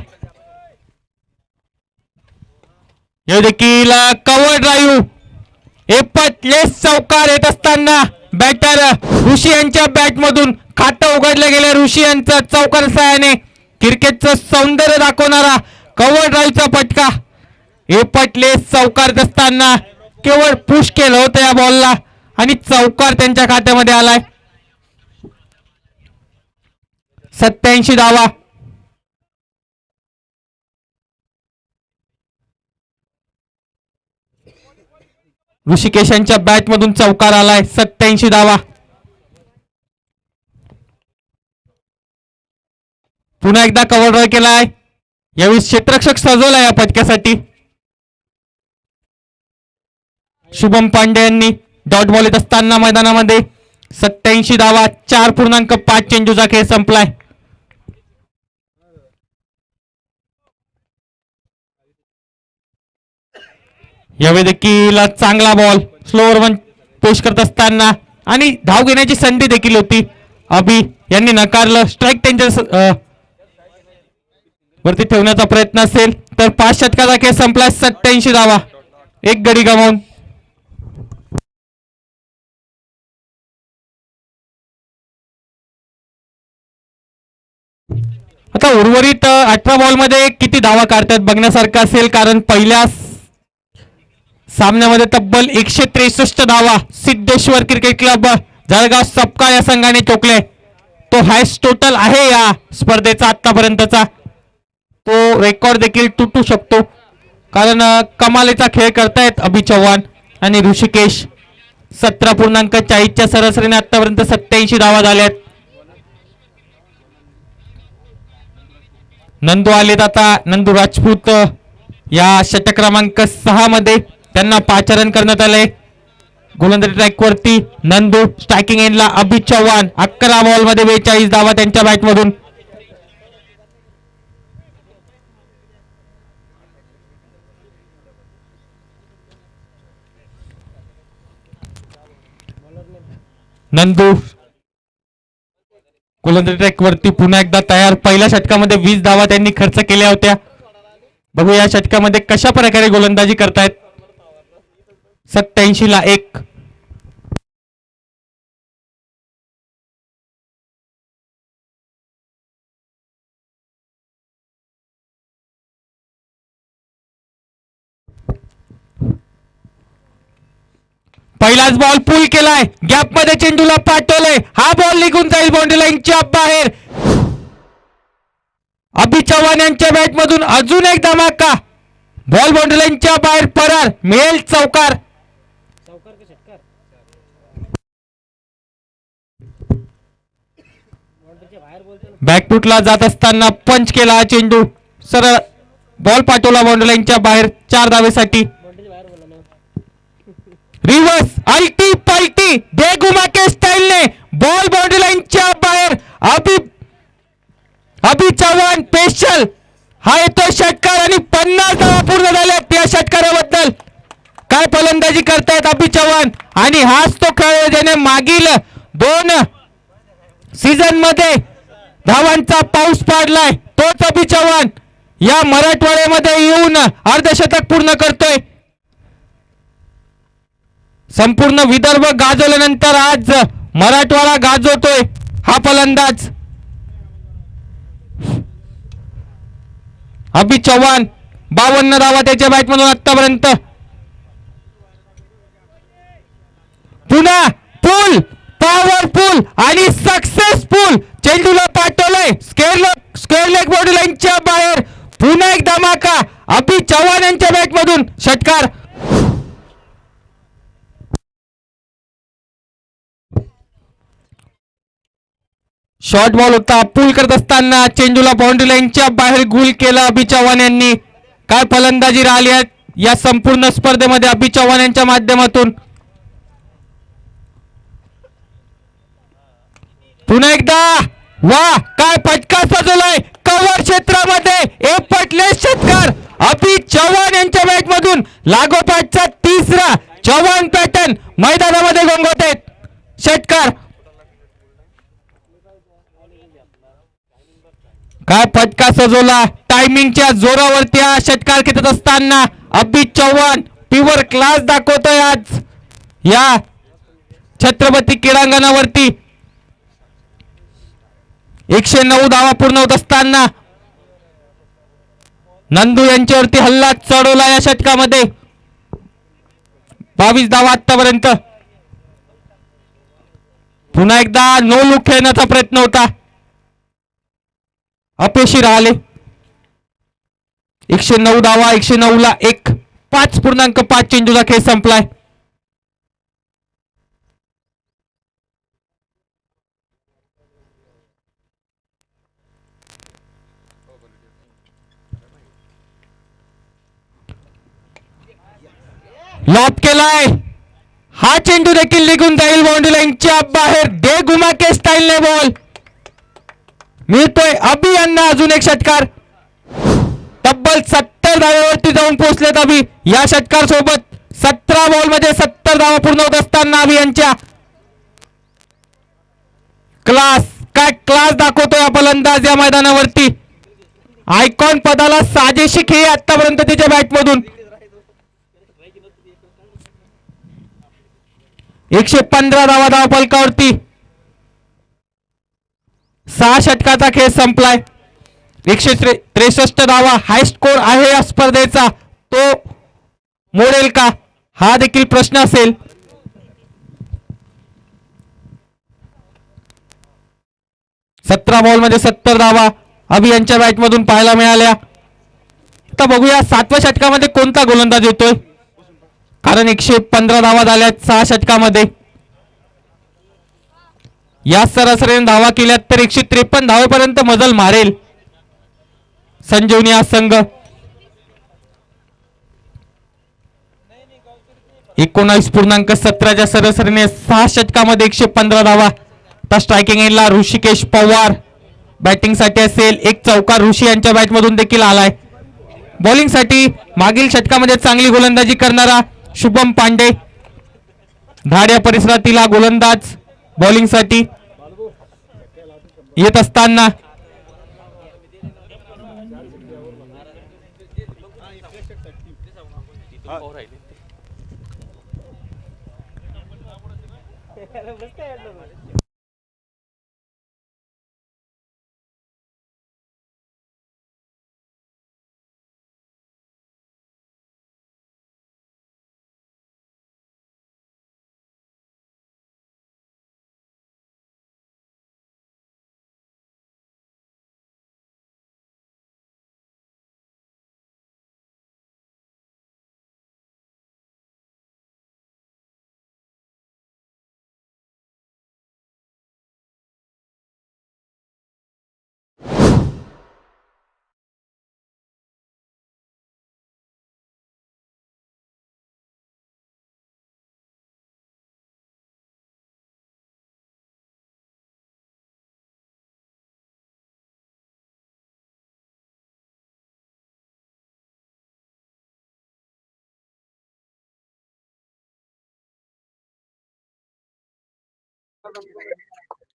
S1: हे देखील कव्हर ड्राईव्ह एपटलेस चौकार येत असताना बॅटर ऋषी यांच्या बॅट मधून खातं उघडलं गेलं. ऋषी यांचं चौकार सहाय्याने क्रिकेटचं सौंदर्य दाखवणारा कव्हर ड्राईव्हचा फटका. एपटलेस चौकार असताना केवळ पुश केलं होतं या बॉलला आणि चौकार त्यांच्या खात्यामध्ये आलाय. 87 धावा. ऋषिकेश यांच्या बॅट मधून चौकार आलाय. 87 धावा. पुन्हा एकदा कव्हर ड्राईव्ह केलाय. यावेळी क्षेत्ररक्षक सजवलाय या फटक्यासाठी. शुभम पांडे यांनी डॉट बॉल येत असताना मैदानामध्ये 87 धावा. 4.5 चेंडूचा खेळ संपलाय. यावेळी देखील चांगला बॉल स्लोअर वन पेश करत असताना आणि धाव घेण्याची संधी देखील होती. अभि यांनी नकारलं. स्ट्राईक त्यांच्या वरती ठेवण्याचा प्रयत्न असेल तर 5 षटकाचा खेळ संपलाय. 87 धावा. एक गडी गमावून. आता उर्वरित 18 बॉल मध्ये किती धावा काढतात बघण्यासारखं असेल, कारण पहिल्या सामन्यामध्ये तब्बल 163 धावा सिद्धेश्वर क्रिकेट क्लब जळगाव सपकाळ या संघाने ठोकले. तो हायस्ट टोटल आहे या स्पर्धेचा आतापर्यंतचा. तो रेकॉर्ड देखील तुटू शकतो, कारण कमालीचा खेळ करतायत अभि चव्हाण आणि ऋषिकेश. 17.40च्या सरासरीने आतापर्यंत 87 धावा झाल्यात. नंदू आलेत आता. नंदू राजपूत या षटक क्रमांक 6 मध्ये त्यांना पाचारण करण्यात आले. गोलंदाजी ट्रॅक वरती नंदू. स्ट्रायकिंग एंडला अभि चव्हाण. 11 बॉल मध्ये 42 धावा त्यांच्या बॅट मधून. नंदू गोलंदाजी ट्रॅक वरती पुन्हा एकदा तयार. पहिल्या षटकामध्ये 20 धावा त्यांनी खर्च केल्या होत्या. बघू या षटकामध्ये कशा प्रकारे गोलंदाजी करतायत. 87 ला 1. पहिलाच बॉल पुल केलाय. गॅप मध्ये चेंडूला पाठवलंय. हा बॉल निघून जाईल बाउंड्री लाईनच्या बाहेर. अभि चव्हाण यांच्या बॅट मधून अजून एक धमाका. बॉल बाउंड्री लाईनच्या बाहेर परार. मिळेल चौकार. बॅकफुटला जात असताना पंच केला हा चेंडू. सरळ बॉल पाठवला बाउंड्री लाईनच्या बाहेर 4 धावेसाठी. रिव्हर्स अल्टी पल्टी दे घुमा के स्टाईल ने बॉल बाउंड्री लाईनच्या बाहेर. अभि चव्हाण स्पेशल हा येतो षटकार आणि 50 धावा पूर्ण झाल्या त्या षटकाराबद्दल. काय फलंदाजी करतायत अभि चव्हाण. आणि हाच तो खेळ ज्याने मागील 2 सीझन मध्ये धावांचा पाऊस पाडलाय. तोच अभि चव्हाण या मराठवाड्यामध्ये येऊन अर्धशतक पूर्ण करतोय. संपूर्ण विदर्भ गाजवल्यानंतर आज मराठवाडा गाजवतोय हा फलंदाज. अभि चव्हाण 52 धावा त्याच्या बॅट मधून आतापर्यंत. पुन्हा पुल पॉवरफुल आणि सक्सेसफुल चेंडूला पाठवलंय स्क्वेअर लेग बॉडी लाईनच्या बाहेर. पुन्हा एक धमाका अभि चव्हाण यांच्या बॅट मधून षटकार. शॉर्ट बॉल होता पुल करत असताना चेंडूला बाउंड्री लाईनच्या बाहेर गुल केला अभि चव्हाण यांनी. काय फलंदाजी राहिली आहे या संपूर्ण स्पर्धेमध्ये अभि चव्हाण यांच्या माध्यमातून. पुन्हा एकदा वा काय फटका सजवलाय कव्हर क्षेत्रामध्ये. एक पटलेस षटकार अभि चव्हाण यांच्या बॅट मधून लागोपाठचा तिसरा चव्हाण पॅटर्न मैदानामध्ये गोंगवत आहेत. षटकार काय फटका सजवला टायमिंगच्या जोरावरती हा षटकार खेचत असताना अभि चव्हाण प्युअर क्लास दाखवतोय आज या छत्रपती क्रीडांगणावरती. 109 धावा पूर्ण होत असताना नंदू यांच्यावरती हल्ला चढवला या षटकामध्ये. 22 धावा आतापर्यंत. पुन्हा एकदा नो लुक खेळण्याचा प्रयत्न होता अपयशी राहिले. 109 धावा 109 ला 1 5.5 चेंडूचा खेळ संपलाय. लॉप केलाय हा चेंडू देखील निघून जाईल बाउंड्री लाईनच्या बाहेर. दे घुमा के स्टाईलने बॉल मिळतोय अभि यांना अजून एक षटकार. तब्बल 70 धाव्यावरती जाऊन पोहोचलेत अभि या षटकार सोबत. 17 बॉल मध्ये 70 धावा पूर्ण होत असताना अभि यांच्या काय क्लास दाखवतोय हा फलंदाज या मैदानावरती. आयकॉन पदाला साजेशी खेळ आतापर्यंत त्याच्या बॅट मधून. 115 धावा धाव फलकावरती. 6 षटकाचा खेळ संपलाय. 163 धावा हाय स्कोर आहे या स्पर्धेचा. तो मोडेल का हा देखील प्रश्न असेल. सतरा बॉल मध्ये 70 धावा अभि यांच्या बॅट मधून पाहायला मिळाल्या. आता बघूया 7व्या षटकामध्ये कोणता गोलंदाज येतोय कारण 115 धावा झाल्या 6 षटकामध्ये. या सरासरीने धावा केल्यात तर 153 धावेपर्यंत मजल मारेल संजीवनी हा संघ. 19.17च्या सरासरीने 6 षटकामध्ये 115 धावा. आता स्ट्रायकिंग एंडला ऋषिकेश पवार बॅटिंग साठी असेल. एक चौकार ऋषी यांच्या बॅट मधून देखील आलाय. बॉलिंग साठी मागील षटकामध्ये चांगली गोलंदाजी करणारा शुभम पांडे धाड्या परिसरातील हा गोलंदाज बॉलिंग साठी येत असताना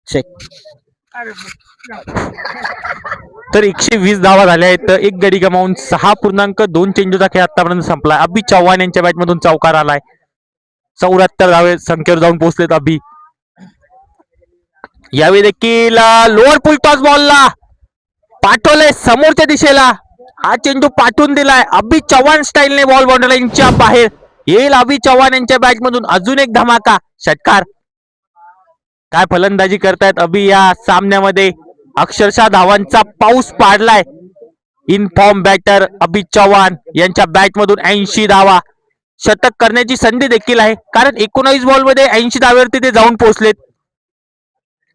S4: चेक. तर 120 धावा झाल्या आहेत. एक गडी गमावून 6.2 चेंडूचा खेळ आतापर्यंत संपलाय. अभि चव्हाण यांच्या बॅट मधून चौकार आलाय. 74 धावे संख्येवर जाऊन पोहोचलेत अभि. यावेळी देखील लोअर पुल टॉस बॉलला पाठवलंय समोरच्या दिशेला हा चेंडू पाठवून दिलाय. अभि चव्हाण स्टाईलने बॉल बाउंड्री लाईनच्या बाहेर येईल. अभि चव्हाण यांच्या बॅट मधून अजून एक धमाका षटकार. काय फलंदाजी करतायत अभि या सामन्यामध्ये. अक्षरशः धावांचा पाऊस पाडलाय. इन फॉर्म बॅटर अभि चव्हाण यांच्या बॅट मधून 80 धावा. शतक करण्याची संधी देखील आहे, कारण 19 बॉल मध्ये 80 धाव्यावरती ते जाऊन पोहोचलेत.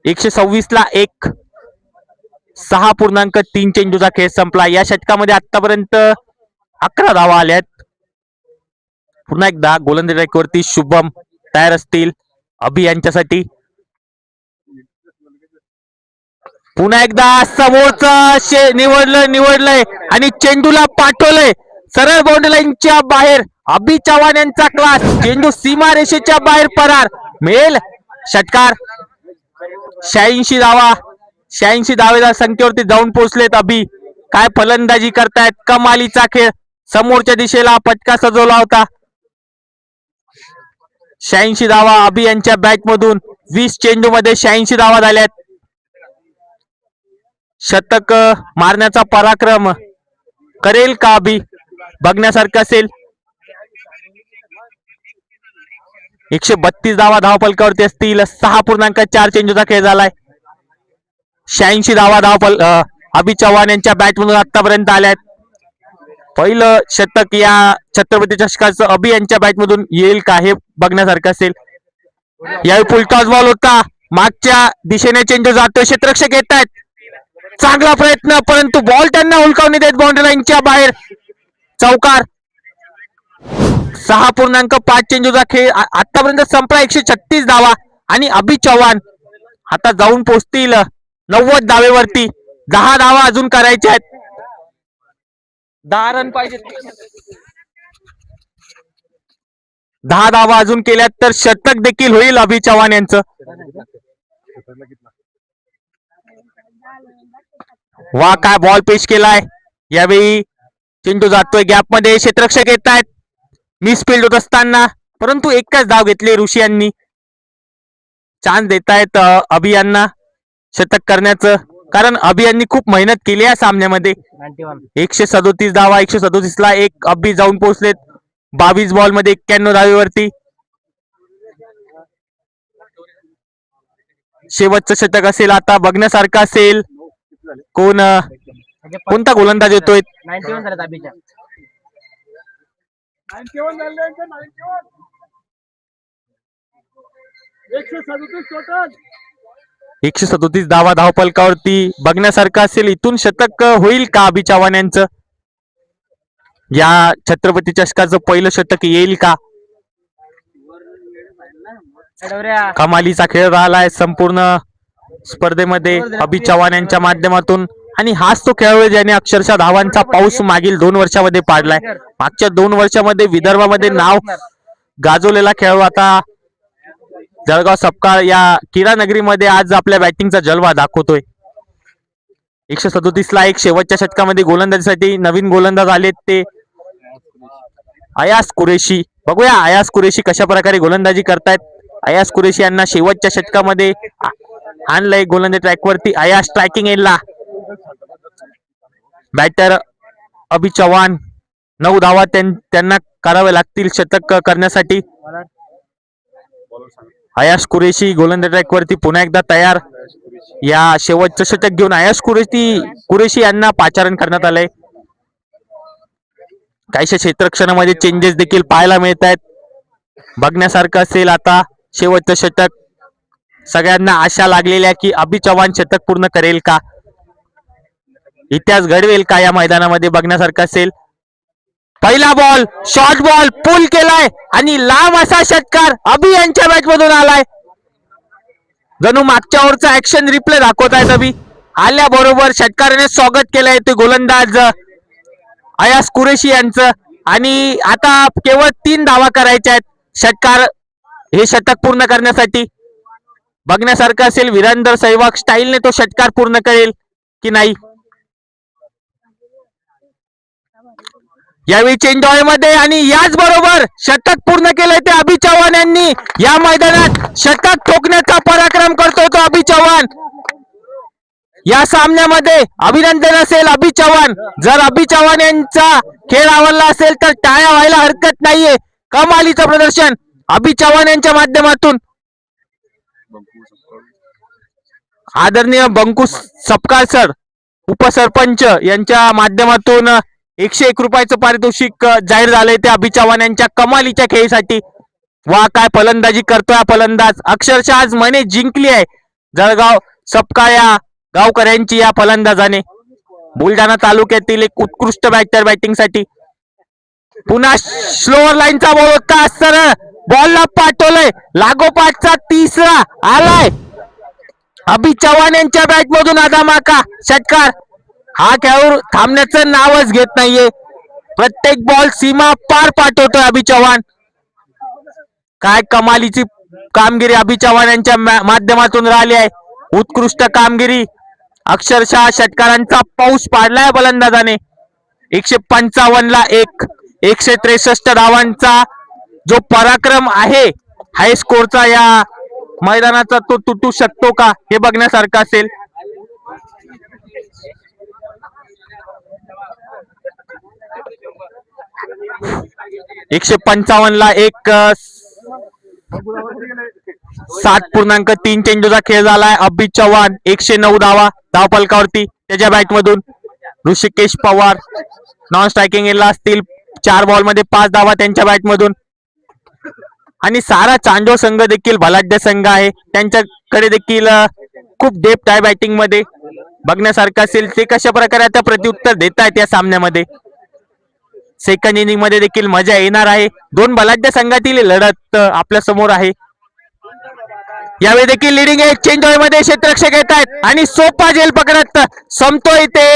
S4: 126 ला 1. 6.3 चेंडूचा खेळ संपला. या षटकामध्ये आतापर्यंत 11 धावा आल्यात. पुन्हा एकदा गोलंदाजी ट्रॅकवरती शुभम तयार असतील अभि यांच्यासाठी. पुन्हा एकदा समोरचं निवडलंय आणि चेंडूला पाठवलंय सरळ बाउंड्री लाईनच्या बाहेर. अभि चव्हाण यांचा क्लास. चेंडू सीमा रेषेच्या बाहेर परार. मिळेल षटकार. 86 धावा. 86 धावेच्या संख्येवरती जाऊन पोहोचलेत अभि. काय फलंदाजी करतायत. कमालीचा खेळ. समोरच्या दिशेला फटका सजवला होता. 86 धावा अभि यांच्या बॅट मधून. 20 चेंडू मध्ये 86 धावा झाल्यात. शतक मारण्याचा पराक्रम करेल का अभि, बघण्यासारखं असेल. 132 धावा धावफलकावरती असतील. 6.4 चेंडूचा खेळ झालाय. 86 धावा अभि चव्हाण यांच्या बॅट मधून आतापर्यंत आल्यात. पहिलं शतक या छत्रपती चषकाचं अभि यांच्या बॅट मधून येईल का हे बघण्यासारखं असेल. यावेळी फुलटॉस बॉल होता. मागच्या दिशेने चेंडू जातोय. क्षेत्ररक्षक येत आहेत. चांगला प्रयत्न, परंतु बॉल त्यांना हुलकावणी देत बाउंड्री लाईनच्या बाहेर. चौकार. 6.5 चेंडूचा खेळ आतापर्यंत संपला. 136 धावा आणि अभि चव्हाण आता जाऊन पोहोचतील 90 धावेवरती. 10 धावा अजून करायच्या आहेत. 10 रन पाहिजे. 10 धावा अजून केल्यात तर शतक देखील होईल अभि चव्हाण यांचं. वा, काय बॉल पेश केलाय. यावेळी चेंडू जातोय गॅप मध्ये. क्षेत्ररक्षक येत आहेत. मिसफिल्ड होत असताना, परंतु एकच धाव घेतली ऋषी यांनी. चान्स देत आहेत अभि यांना शतक करण्याचं, कारण अभि यांनी खूप मेहनत केली या सामन्यामध्ये. 137 धावा. 137 ला 1 अभि जाऊन पोहोचलेत. 22 बॉल मध्ये 91 धावेवरती. शेवटचं षटक असेल आता, बघण्यासारखं असेल. कोणता गोलंदाज येतोय.
S5: 91 झाले अभिच्या.
S2: 91 झाले.
S4: 137 धावा धावफलकावरती. बघण्यासारखं असेल. इथून शतक होईल का अभि चव्हाण यांचं. या छत्रपती चषकाचं पहिलं शतक येईल का. कमालीचा खेळ राहिलाय संपूर्ण स्पर्धेमध्ये अभि चव्हाण यांच्या माध्यमातून. आणि हाच तो खेळाडू ज्याने अक्षरशः धावांचा पाऊस मागील 2 वर्षामध्ये पाडलाय. मागच्या 2 वर्षामध्ये विदर्भामध्ये नाव गाजवलेला खेळाडू आता जळगाव सपकाळ या क्रीडा नगरीमध्ये आज आपल्या बॅटिंगचा जलवा दाखवतोय. 137 ला 1. शेवटच्या षटकामध्ये गोलंदाजीसाठी नवीन गोलंदाज आलेत ते अयास कुरेशी. बघूया अयास कुरेशी कशा प्रकारे गोलंदाजी करतायत. अयास कुरेशी यांना शेवटच्या षटकामध्ये आणलंय गोलंदाजी ट्रॅकवरती. अयास स्ट्रायकिंग एंडला. बॅटर अभि चव्हाण. 9 धावा त्यांना कराव्या लागतील शतक करण्यासाठी. अयास कुरेशी गोलंदाजी ट्रॅकवरती पुन्हा एकदा तयार. या शेवटचं षटक घेऊन अयास कुरेशी यांना पाचारण करण्यात आलंय. काहीशा क्षेत्ररक्षणामध्ये चेंजेस देखील पाहायला मिळत आहेत. बघण्यासारखं असेल आता शेवटचं षटक. सगळ्यांना आशा लागलेल्या की अभि चव्हाण शतक पूर्ण करेल का, इतिहास घडवेल का या मैदानामध्ये. बघण्यासारखं असेल. पहिला बॉल, शॉर्ट बॉल पुल केलाय आणि लांब असा षटकार अभि यांच्या बॅट मधून आलाय. जणू मागच्या ओव्हरचा ऍक्शन रिप्ले दाखवतायत अभि. आल्याबरोबर षटकाराने स्वागत केलंय ते गोलंदाज अयास कुरेशी यांचं. आणि आता केवळ 3 धावा करायच्या आहेत षटकार हे शतक पूर्ण करण्यासाठी. बघण्यासारखं असेल वीरेंद्र सहवाग स्टाईलने तो षटकार पूर्ण करेल की नाही. यावेळी चेंडूमध्ये आणि याच बरोबर शतक पूर्ण केलंय ते अभि चव्हाण यांनी. या मैदानात शतक ठोकण्याचा पराक्रम करतोय तो अभि चव्हाण. या सामन्यामध्ये अभिनंदन असेल अभि चव्हाण. जर अभि चव्हाण यांचा खेळ आवडला असेल तर टाळ्या व्हायला हरकत नाहीये. कमालीचं प्रदर्शन अभि चव्हाण यांच्या माध्यमातून. आदरणीय बंकू सपकाळ सर उपसरपंच यांच्या माध्यमातून 101 रुपयाचं पारितोषिक जाहीर झालंय ते अभि चव्हाण यांच्या कमालीच्या खेळीसाठी. वा काय फलंदाजी करतोय फलंदाज. अक्षरशः आज मने जिंकली आहे जळगाव सपकाळ या गावकऱ्यांची या फलंदाजाने. बुलढाणा तालुक्यातील एक उत्कृष्ट बॅटर बॅटिंगसाठी. पुन्हा स्लोअर लाईनचा बॉल होता सरळ बॉलला पाठवलंय. लागोपाठचा तिसरा आलाय अभि चव्हाण यांच्या बॅट मधून. आदामाका षटकार. हा खेळाडू थांबण्याचं नावच घेत नाहीये. प्रत्येक बॉल सीमा पार पाठवतोय अभि चव्हाण. काय कमालीची कामगिरी अभि चव्हाण यांच्या माध्यमातून राहिली आहे. उत्कृष्ट कामगिरी. अक्षरशः षटकारांचा पाऊस पाडलाय फलंदाजाने. 155 ला 1. 163 धावांचा जो पराक्रम आहे हाय स्कोरचा या मैदानाचा तो तुटू शकतो का हे बघण्यासारखं असेल. एकशे 155 ला 1. 7.3 चेंडूचा खेळ झालाय. अभि चव्हाण 109 धावा धावफलकावरती त्याच्या बॅट मधून. ऋषिकेश पवार नॉन स्ट्रायकिंग एला असतील. 4 बॉल मध्ये 5 धावा त्यांच्या बॅट मधून. आणि सारा चांडो संघ देखील बलाढ्य संघ आहे. त्यांच्याकडे देखील खूप डेप्थ आहे बॅटिंग मध्ये. बघण्यासारखं असेल ते कशा प्रकारे आता प्रत्युत्तर देत आहेत या सामन्यामध्ये. सेकंड इनिंग मध्ये देखील मजा येणार आहे. 2 बलाढ्य संघातील लढत आपल्या समोर आहे. यावेळी देखील लिडिंग एज चेंज मध्ये क्षेत्ररक्षक येत आहेत आणि सोपा झेल पकडत संपतोय ते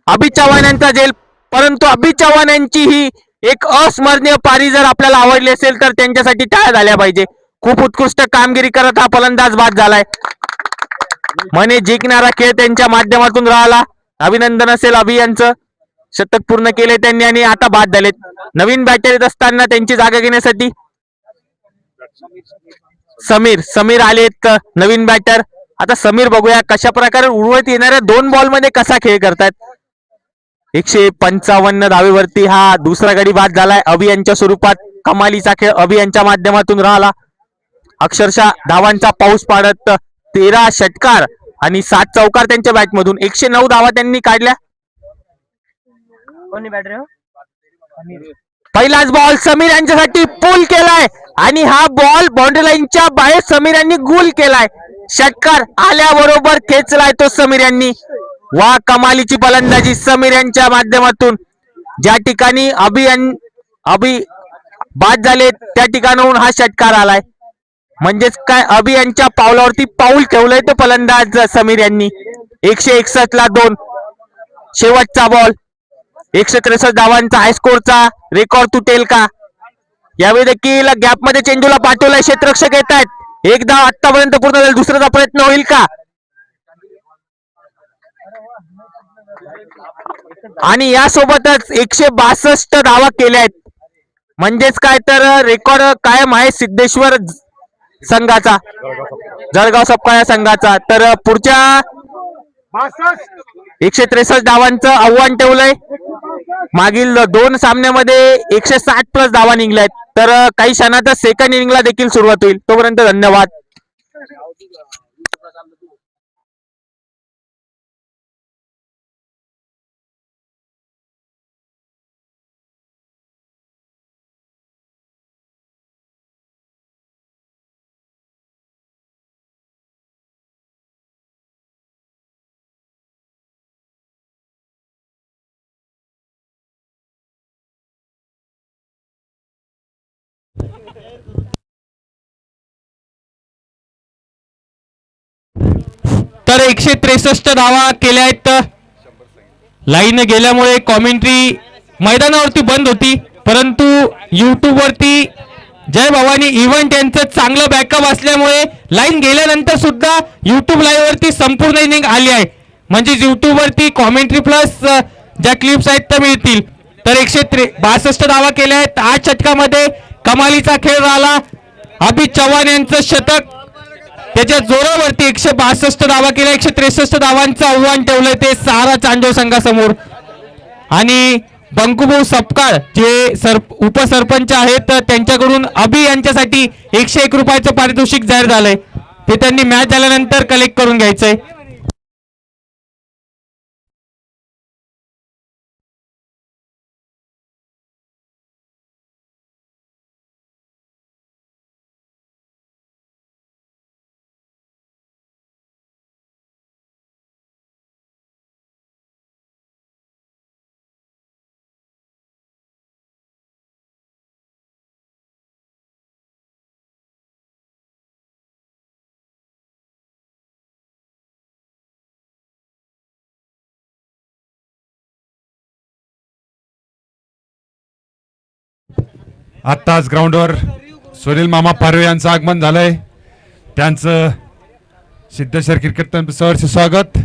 S4: अभि चव्हाण यांचा झेल. परंतु अभि चव्हाण यांची ही एक अस्मरणीय पारी जर आपल्याला आवडली असेल तर त्यांच्यासाठी टाळ्या झाल्या पाहिजे. खूप उत्कृष्ट कामगिरी करत हा फलंदाज बाद झालाय. मने जिंकणारा खेळ त्यांच्या माध्यमातून राहिला. अभिनंदन असेल अभि यांचं. शतक पूर्ण केले त्यांनी आणि आता बाद झालेत. नवीन बॅटर येत असताना त्यांची जागा घेण्यासाठी समीर आलेत नवीन बॅटर. आता समीर बघूया कशा प्रकारे उर्वरित येणाऱ्या 2 बॉल मध्ये कसा खेळ करतायत. 155 धावेवरती हा दुसरा गडी बाद झालाय अभि यांच्या स्वरूपात. कमालीचा खेळ अभि यांच्या माध्यमातून राहिला. अक्षरशः धावांचा पाऊस पाडत 13 षटकार आणि 7 चौकार त्यांच्या बॅट मधून. 109 धावा त्यांनी काढल्या. पहिलाच बॉल समीर यांच्यासाठी पुल केलाय आणि हा बॉल बाउंड्री लाईनच्या बाहेर समीर यांनी गुल केलाय. षटकार आल्याबरोबर खेचलाय तो समीर यांनी. वा कमालीची फलंदाजी समीर यांच्या माध्यमातून. ज्या ठिकाणी अभि बाद झाले त्या ठिकाणाहून हा षटकार आलाय. म्हणजेच काय अभि यांच्या पावलावरती पाऊल ठेवलंय तो फलंदाज समीर यांनी. 161 ला 2 शेवटचा बॉल. 163 धावांचा हायस्कोरचा रेकॉर्ड तुटेल का. यावेळी देखील गॅप मध्ये चेंडूला पाठवलाय. क्षेत्ररक्षक येत आहेत. एकदा आतापर्यंत पूर्ण झालं. दुसऱ्याचा प्रयत्न होईल का. आणि यासोबतच 162 धावा केल्या आहेत. म्हणजेच काय तर रेकॉर्ड कायम आहे सिद्धेश्वर संघाचा जळगाव सपकाळ संघाचा. तर पुढच्या 163 धावांचं आव्हान ठेवलंय. मागील 2 सामन्यामध्ये 160+ धावा निघल्यात. तर काही क्षणातच सेकंड इनिंगला देखील सुरुवात होईल. तोपर्यंत धन्यवाद.
S1: तर 163 धावा केल्या आहेत. लाईन गेल्यामुळे कॉमेंट्री मैदानावरती बंद होती. परंतु युट्यूब वरती जय भवानी इव्हेंट यांचं चांगलं बॅकअप असल्यामुळे लाईन गेल्यानंतर सुद्धा युट्यूब लाईव्ह वरती संपूर्ण इनिंग आली आहे. म्हणजे युट्यूब वरती कॉमेंट्री प्लस ज्या क्लिप्स आहेत त्या मिळतील. तर 162 धावा केल्या आहेत. 8 षटकामध्ये कमालीचा खेळ राहिला. अभि चव्हाण यांचं शतक त्याच्या जोरावरती 162 धावा केल्या, 163 धावांचं आव्हान ठेवलंय ते सारा चांडोळ संघासमोर. आणि बंकुभाऊ सपकाळ जे उपसरपंच आहेत त्यांच्याकडून अभि यांच्यासाठी 101 रुपयाचं पारितोषिक जाहीर झालंय, ते त्यांनी मॅच झाल्यानंतर कलेक्ट करून घ्यायचंय.
S5: आत्ताच ग्राउंडवर सुनील मामा पारवे यांचं आगमन झालंय. त्यांचं सिद्धेश्वर क्रिकेट सहर्ष स्वागत.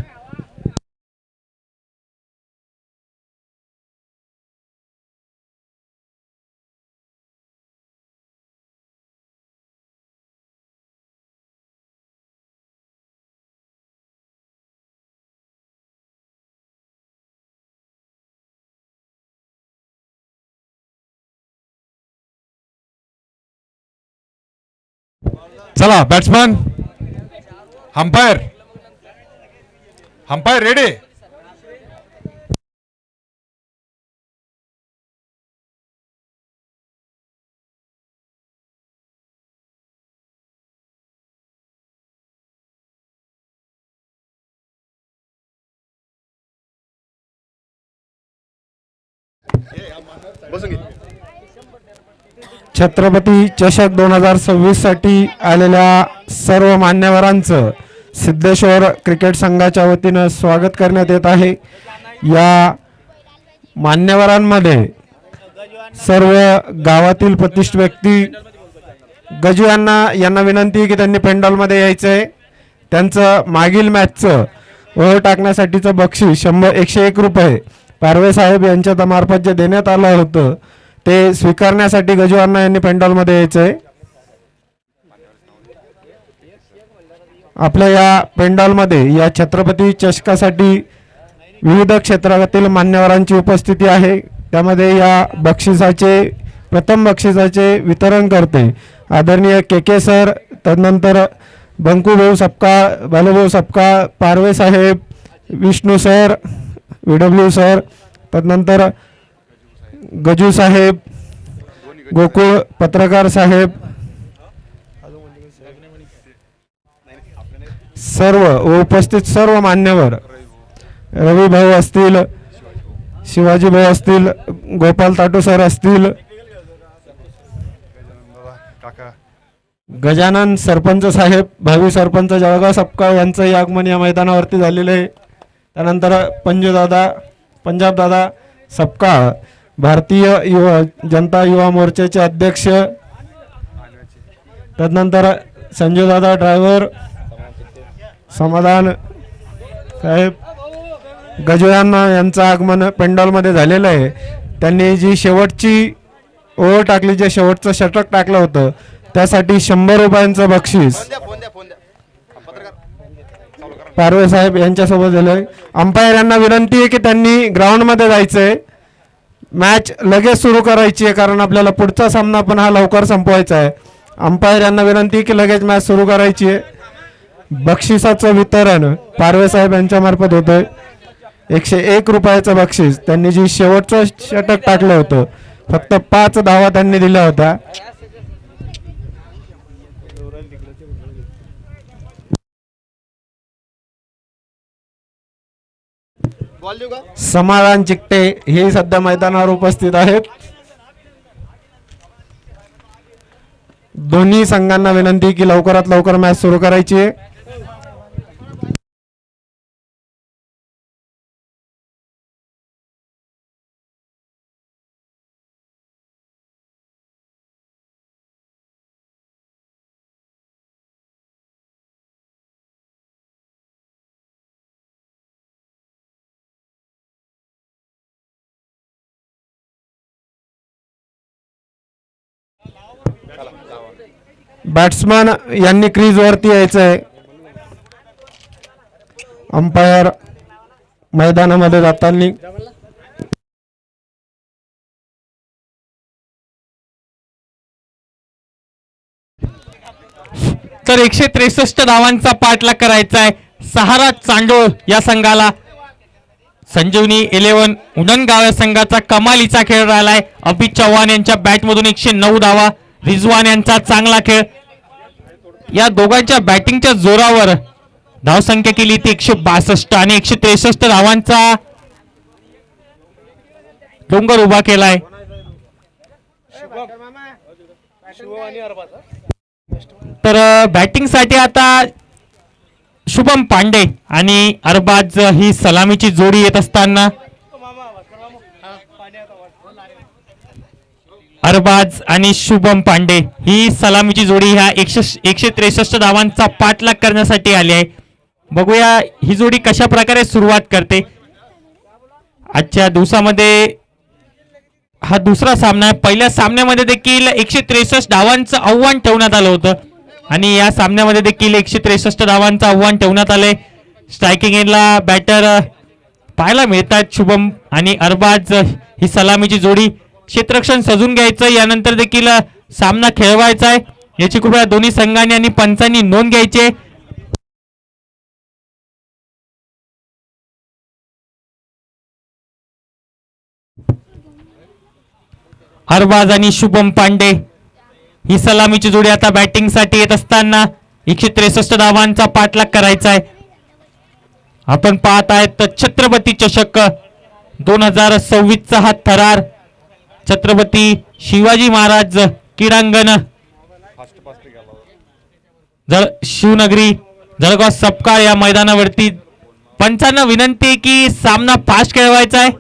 S5: चला बॅट्समन, अंपायर रेडी.
S6: छत्रपती चषक 2026 साठी आलेल्या सर्व मान्यवरांचं सिद्धेश्वर क्रिकेट संघाच्या वतीनं स्वागत करण्यात येत आहे. या मान्यवरांमध्ये सर्व गावातील प्रतिष्ठित व्यक्ती, गजू यांना विनंती आहे की त्यांनी पेंडॉलमध्ये यायचं आहे. त्यांचं मागील मॅचचं ओव्हर टाकण्यासाठीचं बक्षीस 101 रुपये पारवे साहेब यांच्या मार्फत जे देण्यात आलं होतं ते स्वीकारण्यासाठी गजू यांनी पेंडॉलमध्ये यायचंय. आपल्या या पेंडॉलमध्ये या छत्रपती चषकासाठी विविध क्षेत्रातील मान्यवरांची उपस्थिती आहे. त्यामध्ये या प्रथम बक्षिसाचे वितरण करते आदरणीय के सर, तदनंतर बंकुभाऊ सपकाळ, बालूभाऊ सपकाळ, पारवे साहेब, विष्णू सर, VW सर, तदनंतर गजू साहेब, गोकुळ पत्रकार साहेब, सर्व उपस्थित सर्व मान्यवर, रवी भाऊ असतील, शिवाजी भाऊ असतील, गोपाल ताटू सर असतील, गजानन सरपंच साहेब, भावी सरपंच जळगाव सपकाळ यांचंही आगमन या मैदानावरती झालेलं आहे. त्यानंतर पंजाब दादा सपकाळ, भारतीय जनता युवा मोर्चाचे अध्यक्ष, तदनंतर संजय दादा ड्रायव्हर, समाधान साहेब, गजू यांचं आगमन पेंडॉलमध्ये झालेलं आहे. त्यांनी जी शेवटची ओव्हर टाकली, जे शेवटचं षटक टाकलं होतं त्यासाठी 100 रुपयांचं बक्षीस पारवे साहेब यांच्यासोबत झालंय. अंपायर यांना विनंती आहे की त्यांनी ग्राउंडमध्ये जायचंय, मॅच लगेच सुरू करायची आहे कारण आपल्याला पुढचा सामना पण हा लवकर संपवायचा आहे. अंपायर यांना विनंती आहे की लगेच मॅच सुरू करायची आहे. बक्षिसाचं वितरण पारवे साहेब यांच्या मार्फत होतंय. 101 रुपयाचं बक्षीस. त्यांनी जी शेवटचं षटक टाकलं होतं, फक्त 5 धावा त्यांनी दिल्या होत्या. समाधान चिकटे हे सध्या मैदानावर उपस्थित आहेत. दोन्ही संघांना विनंती की लवकरात लवकर मॅच सुरू करायची आहे. बॅट्समन यांनी क्रीज वरती यायचं आहे. अंपायर मैदानामध्ये जाताना
S1: तर 163 धावांचा पाठलाग करायचा आहे सहारा चांडोळ या संघाला. संजीवनी 11 उडणगाव या संघाचा कमालीचा खेळ राहिलाय. अभित चव्हाण यांच्या बॅटमधून 109 धावा. रिजवान यांचा चांगला खेळ. या दोघांच्या बॅटिंगच्या जोरावर धावसंख्या केली ती 162 आणि 163 धावांचा डोंगर उभा केलाय. तर बॅटिंग साठी आता शुभम पांडे आणि अरबाज ही सलामीची जोडी येत असताना अरबाज आणि शुभम पांडे ही सलामीची जोडी ह्या 163 धावांचा पाठलाग करण्यासाठी आली आहे. बघूया ही जोडी कशा प्रकारे सुरुवात करते. आजच्या दिवसामध्ये हा दुसरा सामना आहे. पहिल्या सामन्यामध्ये देखील 163 धावांचं आव्हान ठेवण्यात आलं होतं आणि या सामन्यामध्ये देखील 163 धावांचं आव्हान ठेवण्यात आले. स्ट्रायकिंग एंडला बॅटर पाहायला मिळतात शुभम आणि अरबाज ही सलामीची जोडी. क्षेत्ररक्षण सजून घ्यायचं, यानंतर देखील सामना खेळवायचा आहे याची कृपया दोन्ही संघांनी आणि पंचांनी नोंद घ्यायची आहे. अरबाज आणि शुभम पांडे ही सलामीची जोडी आता बॅटिंग साठी येत असताना 163 धावांचा पाठलाग करायचा आहे. आपण पाहत आहेत छत्रपती चषक 2026 चा हा थरार छत्रपती शिवाजी महाराज क्रीडांगण शिवनगरी जळगाव सपकाळ या मैदानावरती. पंचांना विनंती आहे की सामना फास्ट खेळवायचा आहे.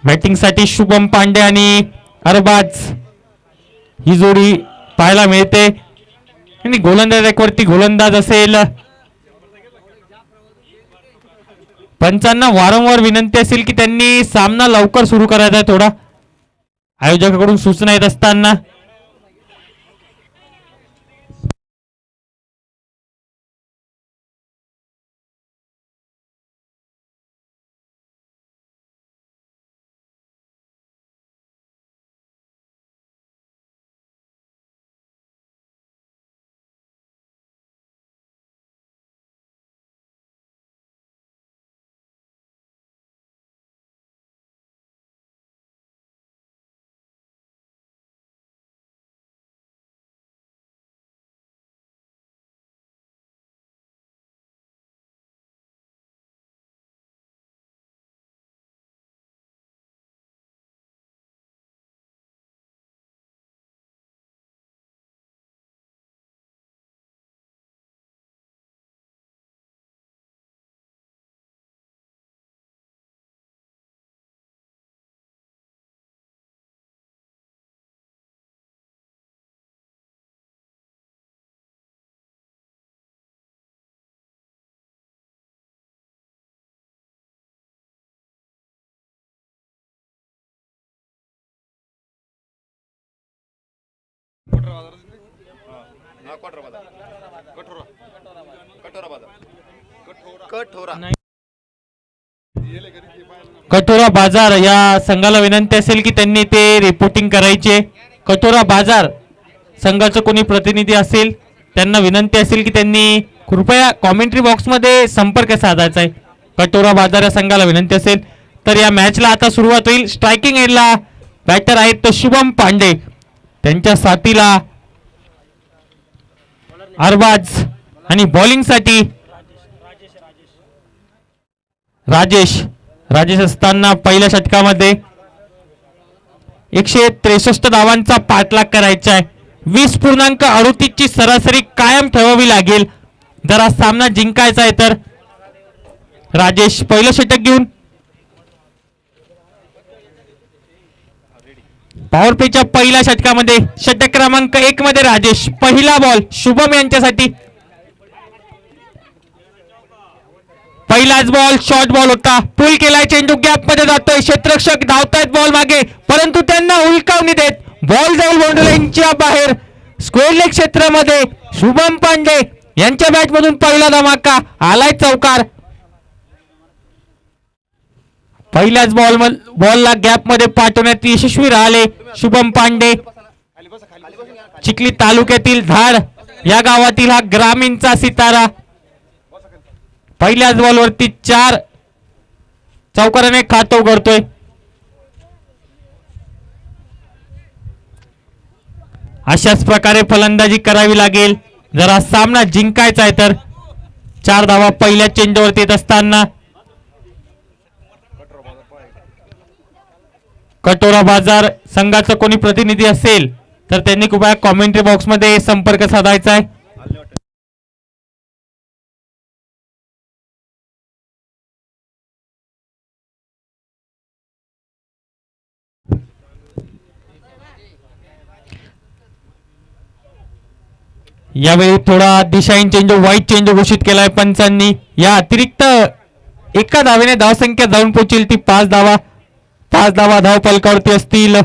S1: बॅटिंग साठी शुभम पांडे आणि अरबाज ही जोडी पाहायला मिळते आणि गोलंदाज रेकवरती गोलंदाज असेल. पंचांना वारंवार विनंती असेल की त्यांनी सामना लवकर सुरू करायचा आहे. थोडा आयोजकाकडून सूचना येत असताना कठोरा बाजार या संघाला विनंती असेल की त्यांनी ते रिपोर्टिंग करायचे. कठोरा बाजार संघाचं कोणी प्रतिनिधी असेल त्यांना विनंती असेल की त्यांनी कृपया कॉमेंट्री बॉक्स मध्ये संपर्क साधायचा आहे. कठोरा बाजार या संघाला विनंती असेल. तर या मॅचला आता सुरुवात होईल. स्ट्रायकिंग एंडला बॅटर आहेत शुभम पांडे, त्यांच्या साथीला अरबाज आणि बॉलिंग साठी राजेश असताना पहिल्या षटकामध्ये 163 धावांचा पाठलाग करायचा आहे. 20.38 ची सरासरी कायम ठेवावी लागेल जर हा सामना जिंकायचा आहे तर. राजेश पहिलं षटक घेऊन पॉवर प्लेच्या पहिल्या षटकामध्ये षटक क्रमांक 1 मध्ये राजेश. पहिला बॉल शुभम यांच्यासाठी. पहिलाच बॉल शॉर्ट बॉल होता. पुल केलाय, चेंडू गॅप मध्ये जातोय, क्षेत्ररक्षक धावतायत बॉल मागे, परंतु त्यांना हुलकावणी देत बॉल जाईल बाउंड्री लाईनच्या बाहेर. स्क्वेअर लेग क्षेत्रामध्ये शुभम पांडे यांच्या बॅट मधून पहिला धमाका आलाय, चौकार. पहिल्याच बॉलला गॅप मध्ये पाठवण्यात यशस्वी राहिले शुभम पांडे. चिखली तालुक्यातील धार या गावातील हा ग्रामीणचा सितारा पहिल्याच बॉलवरती 4 चौकाराने खातं उघडतोय. अशाच प्रकारे फलंदाजी करावी लागेल जर हा सामना जिंकायचा आहे तर. 4 धावा पहिल्या चेंडूवरती येत असताना कटोरा बाजार संघाचा कोणी प्रतिनिधी असेल तर त्यांनी कृपया कॉमेंट्री बॉक्स मध्ये संपर्क साधायचा आहे. यावेळी थोडा दिशाहीन चेंडू, वाईट चेंडू घोषित केलाय पंचांनी. या अतिरिक्त एका धावेने धावसंख्या जाऊन पोहोचेल ती 5 धावा. 5 धावा धाव फलकावरती असतील.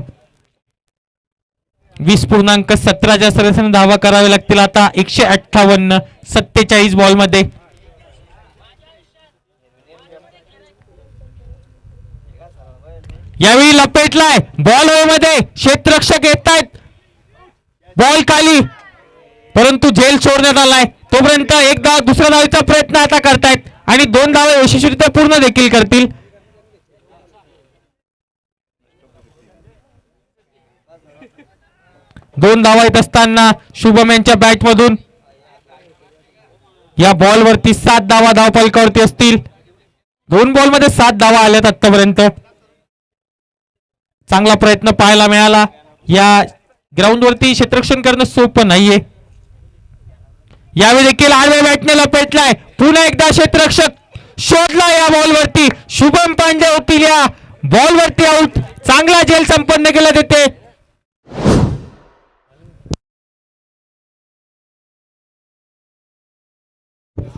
S1: 20.17च्या सरासरी धावा कराव्या लागतील आता 158 47 बॉल मध्ये. यावेळी लपेटलाय बॉल मध्ये, क्षेत्ररक्षक येत आहेत, बॉल खाली, परंतु झेल सोडण्यात आलाय. तोपर्यंत एक धाव, दुसऱ्या धावेचा प्रयत्न आता करतायत आणि 2 धावा यशस्वीरित्या पूर्ण देखील करतील. दोन धावा येत असताना शुभम यांच्या बॅट मधून या बॉल वरती 7 धावा धाव फलकावरती असतील. 2 बॉल मध्ये 7 धावा आल्यात आतापर्यंत. चांगला प्रयत्न पाहायला मिळाला. या ग्राउंड वरती क्षेत्ररक्षण करणं सोपं नाहीये. यावेळी देखील आडव्या बॅटने लपेटलाय, पुन्हा एकदा क्षेत्ररक्षक शोधला या बॉल वरती. शुभम पांडे होतील या बॉल वरती आउट. चांगला झेल संपन्न केला देते.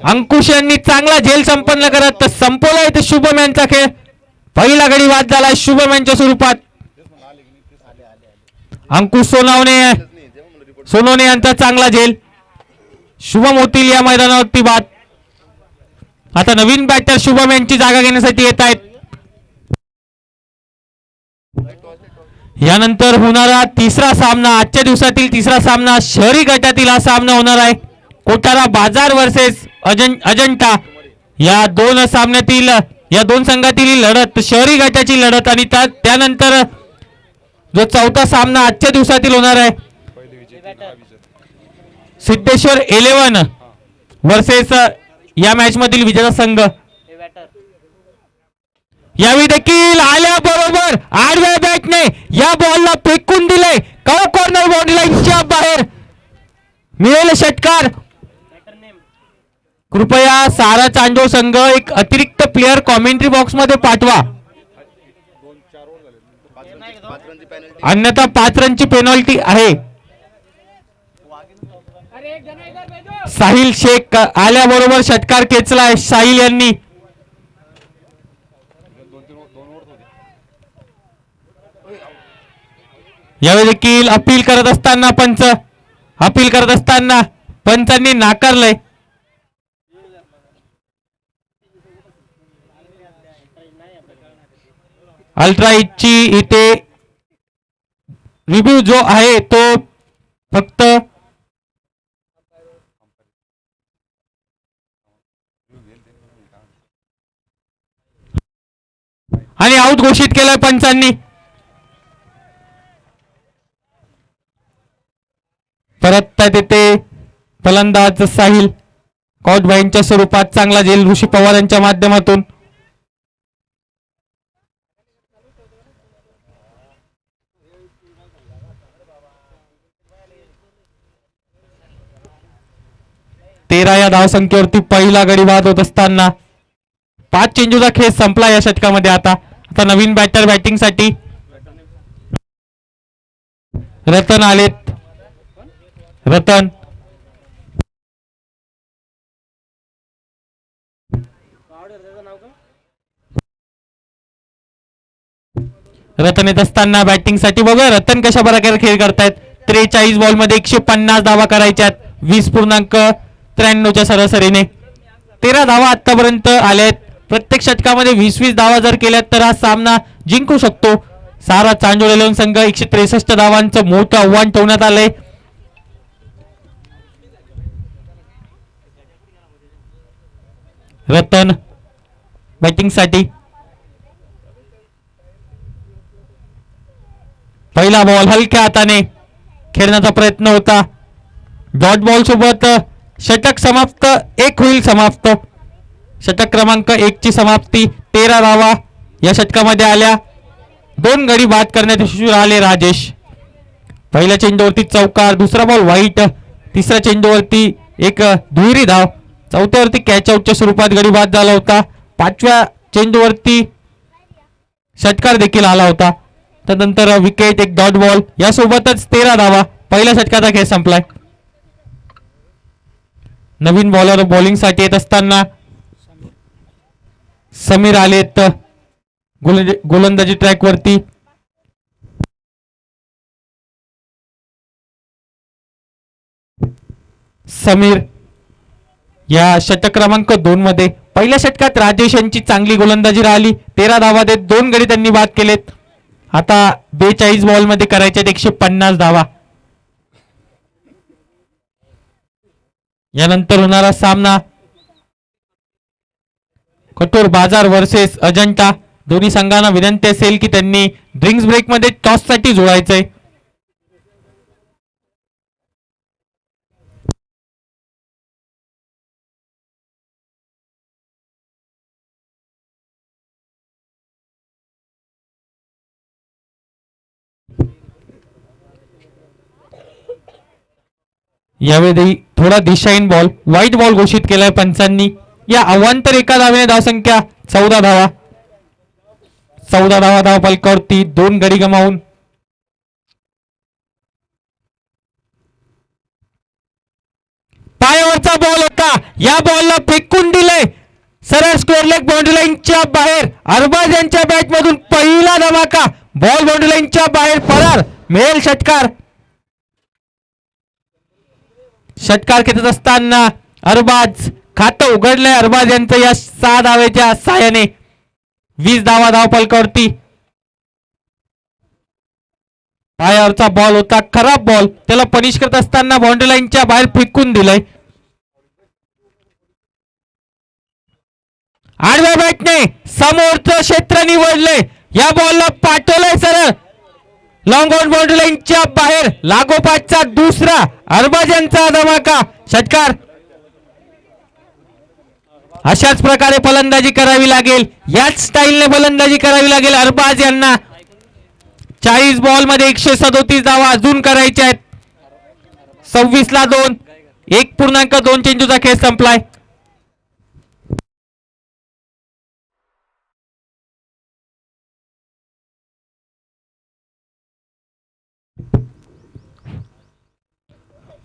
S1: अंकुश यांनी चांगला झेल संपन्न करत संपवला इथे शुभम यांचा खेळ. पहिला गडी बाद झाला शुभम यांच्या स्वरूपात. अंकुश सोनवणे यांचा चांगला झेल. शुभम होतील या मैदानावरती बाद. आता नवीन बॅटर शुभम यांची जागा घेण्यासाठी येत आहेत. यानंतर होणारा तिसरा सामना, आजच्या दिवसातील तिसरा सामना, शहरी गटातील हा सामना होणार आहे. कोटारा बाजार वर्सेस अजंठा या दोन सामन्यातील, या दोन संघातील लढत, शहरी गटाची लढत आणि त्यानंतर जो चौथा सामना आजच्या दिवसातील होणार आहे, सिद्धेश्वर 11 वर्सेस या मॅच मधील विजेता संघ. यावेळी देखील आल्याबरोबर आडव्या बॅटने या बॉलला फेकून दिले, कॉर्नर बाउंड्री लाईनच्या बाहेर. मिळेल षटकार. कृपया सारा चांडो संघ एक अतिरिक्त प्लेयर कॉमेंट्री बॉक्स मध्ये पाठवा, अन्यथा 5 रनची पेनल्टी आहे. साहिल शेख आल्याबरोबर षटकार खेचलाय साहिल यांनी. यावेळी देखील अपील करत असताना पंचांनी नाकारलंय. अल्ट्राईटची इथे रिव्ह्यू जो आहे तो फक्त आणि आउट घोषित केलाय पंचांनी. परत तिथे फलंदाज साहिल कॉटबाईंच्या स्वरूपात चांगला झेल ऋषी पवार यांच्या माध्यमातून. तेरा या धावसंख्येवरती पहिला गडी बाद होत असताना 5 चेंडूचा खेळ संपला या षटकामध्ये. आता नवीन बॅटर बॅटिंग साठी रतन आलेत. रतन रतन येत असताना बॅटिंग साठी बघा रतन कशा प्रकारे खेळ करतायत. 43 बॉल मध्ये 150 धावा करायच्यात 20.93च्या सरासरीने. 13 धावा आतापर्यंत आल्यात. प्रत्येक षटकामध्ये 20-20 धावा जर केल्यात तर हा सामना जिंकू शकतो. सारा चांडोळ एलेवन संघ 163 धावांचं मोठं आव्हान ठेवण्यात आलंय. रतन बॅटिंग साठी. पहिला बॉल हलक्या हाताने खेळण्याचा प्रयत्न होता. डॉट बॉल सोबत षटक समाप्त. 1 होईल समाप्त. षटक क्रमांक 1 ची समाप्ती. 13 धावा या षटकामध्ये आल्या. 2 गडी बाद करण्यात यशस्वी राहिले राजेश. पहिल्या चेंडूवरती चौकार. दुसरा बॉल वाईट. तिसऱ्या चेंडूवरती एक दुहेरी धाव. चौथ्यावरती कॅच आउटच्या स्वरूपात गडी बाद झाला होता. 5व्या चेंडूवरती षटकार देखील आला होता. त्यानंतर विकेट, एक डॉट बॉल यासोबतच 13 धावा. पहिल्या षटकाचा खेळ संपलाय. नवीन बॉलर बॉलिंग साठी येत असताना समीर आलेत गोलंदाजी ट्रॅक वरती. समीर या षटक क्रमांक 2 मध्ये पहिल्या षटकात राजेश यांची चांगली गोलंदाजी राहिली. 13 धावा देत 2 गडी त्यांनी बाद केलेत. आता 42 बॉल मध्ये करायचे 150 धावा. यानंतर होणारा सामना कठोर बाजार वर्सेस अजंठा. दोन्ही संघांना विनंती असेल की त्यांनी ड्रिंक्स ब्रेक मध्ये टॉस साठी जोडायचंय. यावेळी थोडा दिशाहीन बॉल, व्हाईट बॉल घोषित केलाय पंचांनी. या अवांतर एका धावेने धावसंख्या 14 धावा. 14 धावा धाव फलकावरती 2 गडी गमावून. पायावरचा बॉल होता. या बॉलला फेकून दिलंय सरळ स्क्वेअर लेग बाउंड्री लाईनच्या बाहेर. अरबाज यांच्या बॅट मधून पहिला धमाका. बॉल बाउंड्री लाईनच्या बाहेर फरार. मिळेल षटकार. षटकार खेचत असताना अरबाज खातं उघडलंय. अरबाज यांचं या 6 धावेच्या साहाय्याने. 20 धावा धाव फलकावरती. पायावरचा बॉल होता, खराब बॉल. त्याला पनिश करत असताना बाउंड्री लाईनच्या बाहेर फेकून दिलंय. आडव्या बॅटने समोरचं क्षेत्र निवडलंय. या बॉलला पाठवलंय सरळ लॉंग ऑन बाउंड्री लाईनच्या बाहेर. लागोपाठचा दुसरा अरबाज यांचा धमाका. षटकार. अशाच प्रकारे फलंदाजी करावी लागेल. याच स्टाईलने फलंदाजी करावी लागेल अरबाज यांना. 40 बॉल मध्ये 137 धावा अजून करायच्या आहेत. 26 ला 2. 1.2 चेंडूचा खेळ संपलाय.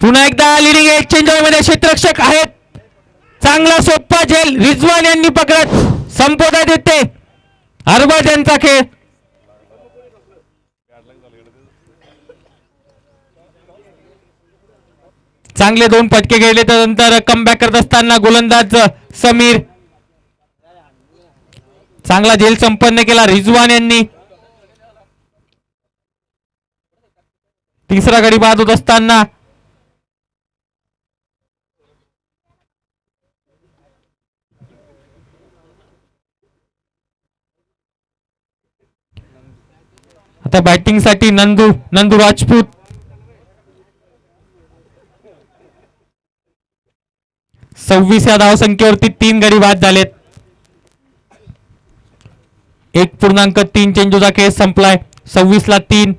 S1: पुन्हा एकदा लिडिंग एज चेंजर मध्ये क्षेत्ररक्षक आहेत. चांगला सोप्पा झेल रिजवान यांनी पकडत संपवण्यात येते अरबाज यांचा खेळ. चांगले 2 फटके गेले. त्यानंतर कमबॅक करत असताना गोलंदाज समीर. चांगला झेल संपन्न केला रिजवान यांनी. तिसरा गडी बाद होत असताना आता बॅटिंग साठी नंदू राजपूत. या धावसंख्येवरती 3 गडी बाद झालेत. 1.3 चेंडूचा खेळ संपलाय. 26 ला 3.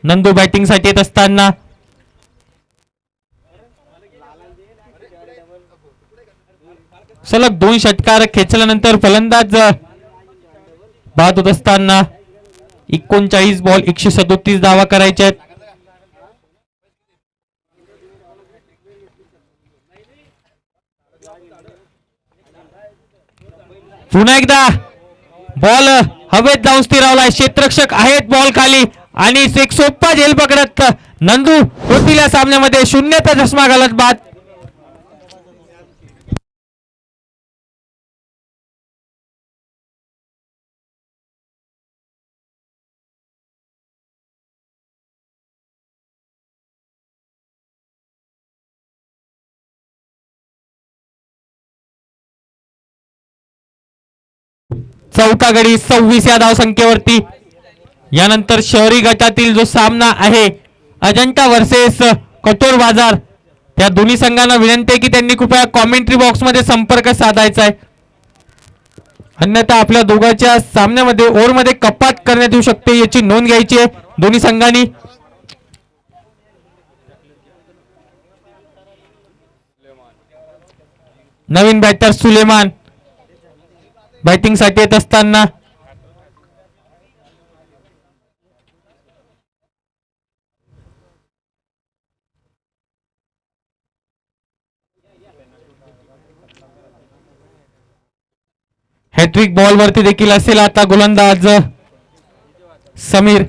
S1: नंदू बॅटिंग साठी येत असताना सलग 2 षटकार खेचल्यानंतर फलंदाज बाद होत असताना 39 बॉल 137 धावा करायच्या आहेत. पुन्हा एकदा बॉल हवेत जाऊन स्थिरावलाय, क्षेत्ररक्षक आहेत बॉल खाली आणि एक सोपा झेल पकडत नंदू होतील या सामन्यामध्ये. 0चा चष्मा घालत बाद. चौथा गडी 26 या धावसंख्येवरती. यानंतर शहरी गटातील जो सामना आहे अजंठा वर्सेस कठोर बाजार, त्या दोन्ही संघांना विनंती आहे की त्यांनी कृपया कॉमेंट्री बॉक्स मध्ये संपर्क साधायचा आहे, अन्यथा आपल्या दोघांच्या सामन्यामध्ये ओव्हरमध्ये कपात करण्यात येऊ शकते याची नोंद घ्यायची आहे दोन्ही संघांनी. नवीन बॅटर सुलेमान बॅटिंग साठी येत असताना हॅट्रिक बॉल वरती देखील असेल आता गोलंदाज समीर.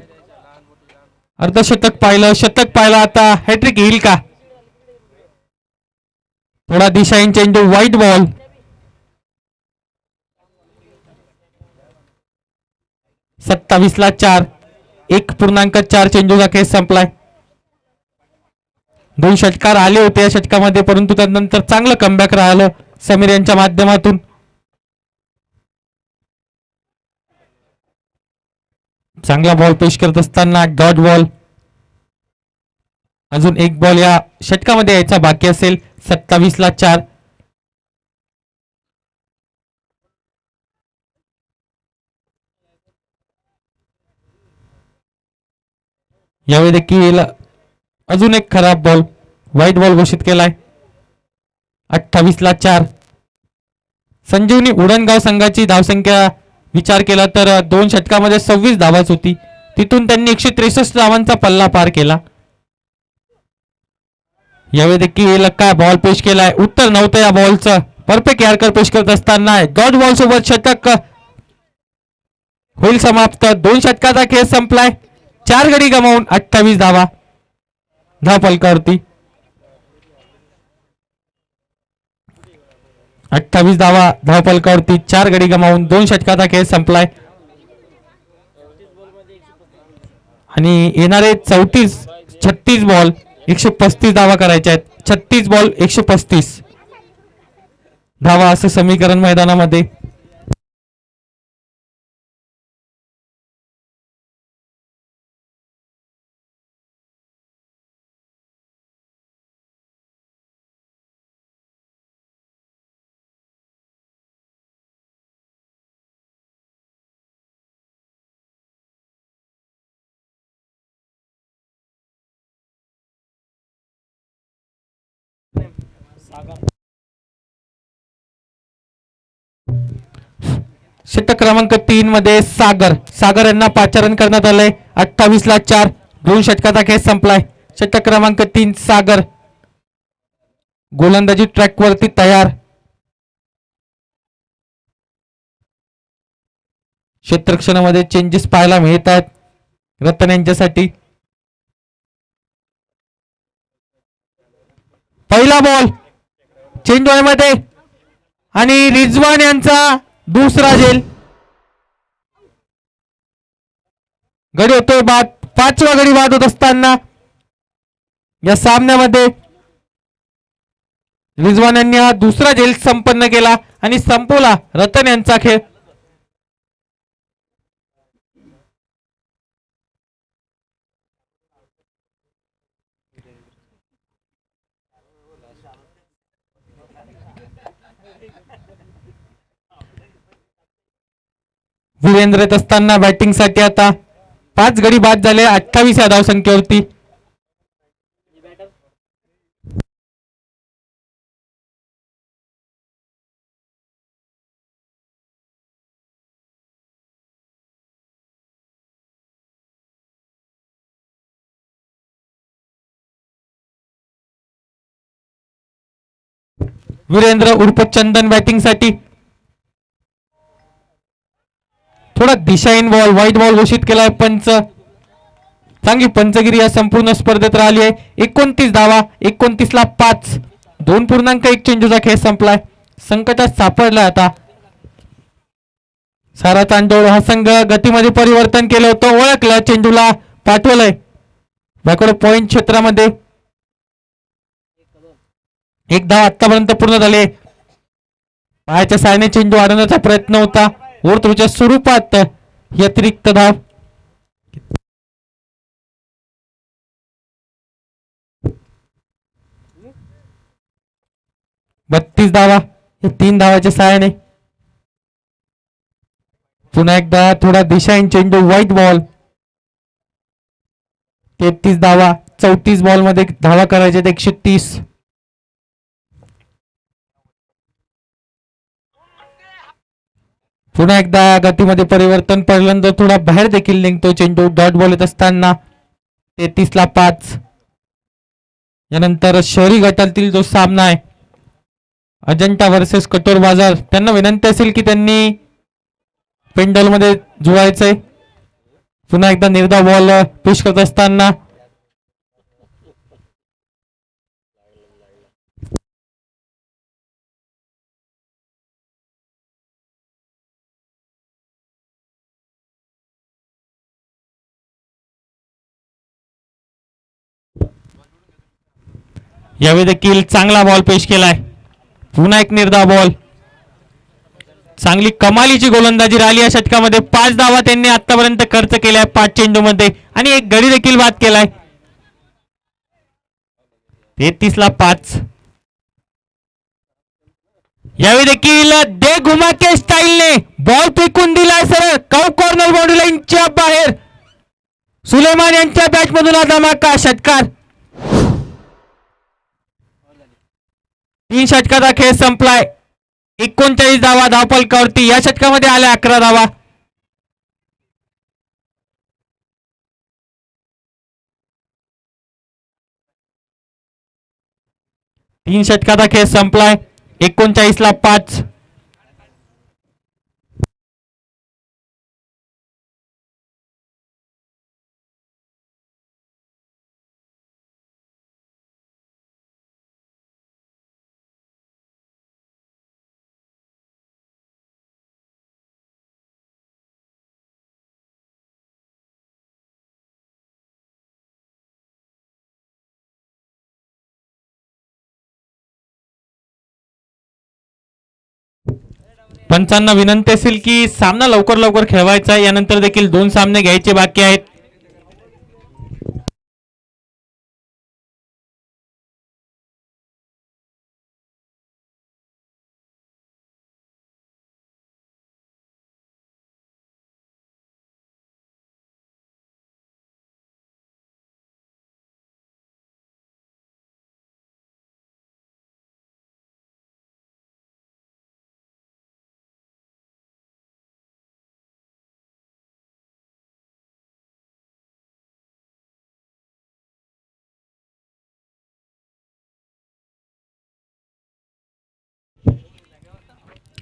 S1: अर्धशतक पाहिलं, शतक पाहिलं, आता हॅट्रिक येईल का? थोडा दिशाहीन चेंडू, व्हाईट बॉल. ला 4, 1.4 चेंडूचा खेळ संपलाय. 2 षटकार आले होते या षटकामध्ये, परंतु त्यानंतर चांगलं कमबॅक राहिलं समीर यांच्या माध्यमातून. चांगला बॉल पेश करत असताना डॉट बॉल. अजून एक बॉल या षटकामध्ये यायचा बाकी असेल. 27 ला 4. यावेळी देखील अजून एक खराब बॉल, व्हाईट बॉल घोषित केलाय. 28 ला 4. संजीवनी उडणगाव संघाची धावसंख्या विचार केला तर 2 षटकामध्ये 26 धावाच होती, तिथून त्यांनी 163 धावांचा पल्ला पार केला. यावेळी देखील काय बॉल पेश केलाय, उत्तर नव्हतं या बॉलचं. परफेक्ट यार्कर पेश करत असताना डॉट बॉल सोबत षटक होईल समाप्त. 2 षटकाचा खेळ संपलाय. 4 गडी गमावून 28 धावा धावफलकावरती. 28 धावा धावफलकावरती, 4 गडी गमावून 2 षटकाचा खेळ संपलाय. आणि येणारे 36 बॉल 135 धावा करायच्या आहेत. 36 बॉल 135 धावा असं समीकरण मैदानामध्ये. षटक क्रमांक 3 मध्ये सागर यांना पाचारण करण्यात आलंय. 28 ला 4. 2 षटकाचा खेळ संपलाय. षटक क्रमांक 3 सागर गोलंदाजी ट्रॅक वरती तयार. क्षेत्ररक्षणामध्ये चेंजेस पाहायला मिळत आहेत रतन यांच्यासाठी. पहिला बॉल चेंडूमध्ये आणि रिजवान यांचा दुसरा झेल. गडी होतोय बाद. 5वा गडी बाद होत असताना या सामन्यामध्ये रिजवान यांनी हा दुसरा झेल संपन्न केला आणि संपवला रतन यांचा खेळ. वीरेंद्र येत असताना बॅटिंग साठी आता 5 गडी बाद झाले 28 या धावसंख्येवरती. वीरेंद्र उर्फ चंदन बॅटिंग साठी. थोडा दिशाहीन बॉल, व्हाईट बॉल घोषित केलाय पंच. चांगली पंचगिरी या संपूर्ण स्पर्धेत राहिली आहे. 29 धावा, 29 ला 5, 2.1 चेंडूचा खेळ संपलाय. संकटात सापडलाय आता सारा चांदोड. हा संघ गतीमध्ये परिवर्तन केलं होतं, ओळखलं, चेंडूला पाठवलंय बॅकवर्ड पॉइंट क्षेत्रामध्ये. 1 धाव आतापर्यंत पूर्ण झाले. पायाच्या साहाय्याने चेंडू अडवण्याचा प्रयत्न होता, ओव्हरथ्रोच्या स्वरूपात ही अतिरिक्त धाव. बत्तीस धावा, हे 3 धावाच्या साहाय्याने. पुन्हा एकदा थोडा दिशाहीन चेंडू, व्हाईट बॉल. 33 धावा, 34 बॉल मध्ये धावा करायचे 130. पुन्हा एकदा गतीमध्ये परिवर्तन, पहिल्यांदा थोडा बाहेर देखील निघतो चेंडू डॉट बॉल येत असताना. 33 ला 5. यानंतर शहरी गटातील जो सामना आहे अजंठा वर्सेस कटोर बाजार, त्यांना विनंती असेल की त्यांनी पेंडॉल मध्ये जुळायचंय. पुन्हा एकदा निर्धाव बॉल पुश करत असताना यावेळी देखील चांगला बॉल पेश केलाय. पुन्हा एक निर्धाव बॉल. चांगली कमालीची गोलंदाजी राहिली या षटकामध्ये. 5 धावा त्यांनी आतापर्यंत खर्च केलाय 5 चेंडू मध्ये आणि एक गडी देखील बाद केलाय. 33 ला 5. यावेळी देखील दे घुमाके स्टाईलने बॉल फेकून दिलाय सरळ कॉर्नर बाउंड्री लाईनच्या बाहेर. सुलेमान यांच्या बॅट मधून हा धमाका षटकार. 3 षटकाचा खेळ संपलाय. 39 धावा धावफलकावरती. या षटकामध्ये आल्या 11 धावा. तीन षटकाचा खेळ संपलाय. 39 ला 5. पंचांना विनंती असेल की सामना लवकर लवकर खेळवायचा आहे. यानंतर देखील 2 सामने घ्यायचे बाकी आहेत.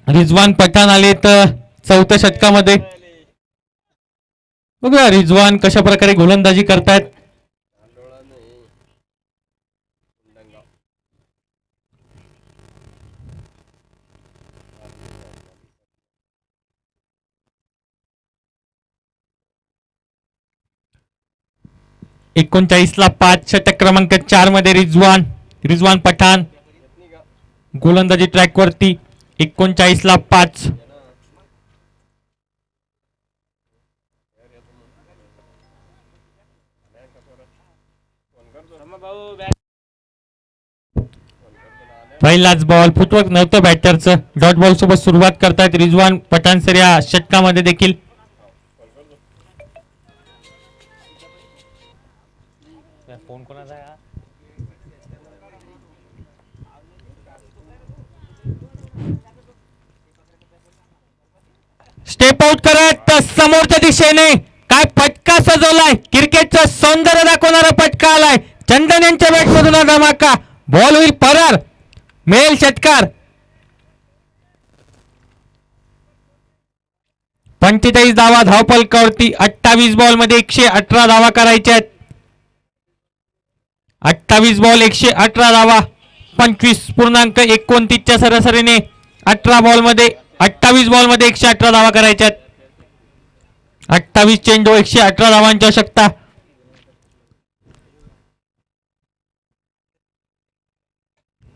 S1: रिजवान पठाण आले तर 4थ्या षटकामध्ये. बघूया रिजवान कशा प्रकारे गोलंदाजी करतायत. ला 5 षटक क्रमांक 4 मध्ये रिजवान पठाण गोलंदाजी ट्रॅक वरती. 39 ला 5. पहिलाच बॉल फुटवर्क नव्हतं बॅटरचं. डॉट बॉल सोबत सुरुवात करतायत रिजवान पठाण सर या षटकामध्ये देखील. स्टेप आउट करत समोरच्या दिशेने काय फटका सजवलाय. क्रिकेटचं सौंदर्य दाखवणारा फटका आलाय. चंदन यांच्या बॅट मधून हा धमाका. बॉल होईल परार. मिळेल षटकार. 45 धावा धावफलकावरती. 28 बॉल मध्ये 118 धावा करायच्या आहेत. 28 बॉल 118 धावा 25.29 च्या सरासरीने 28 बॉल मध्ये 118 धावा करायच्या आहेत. 28 चेंडू 118 धावांची आवश्यकता.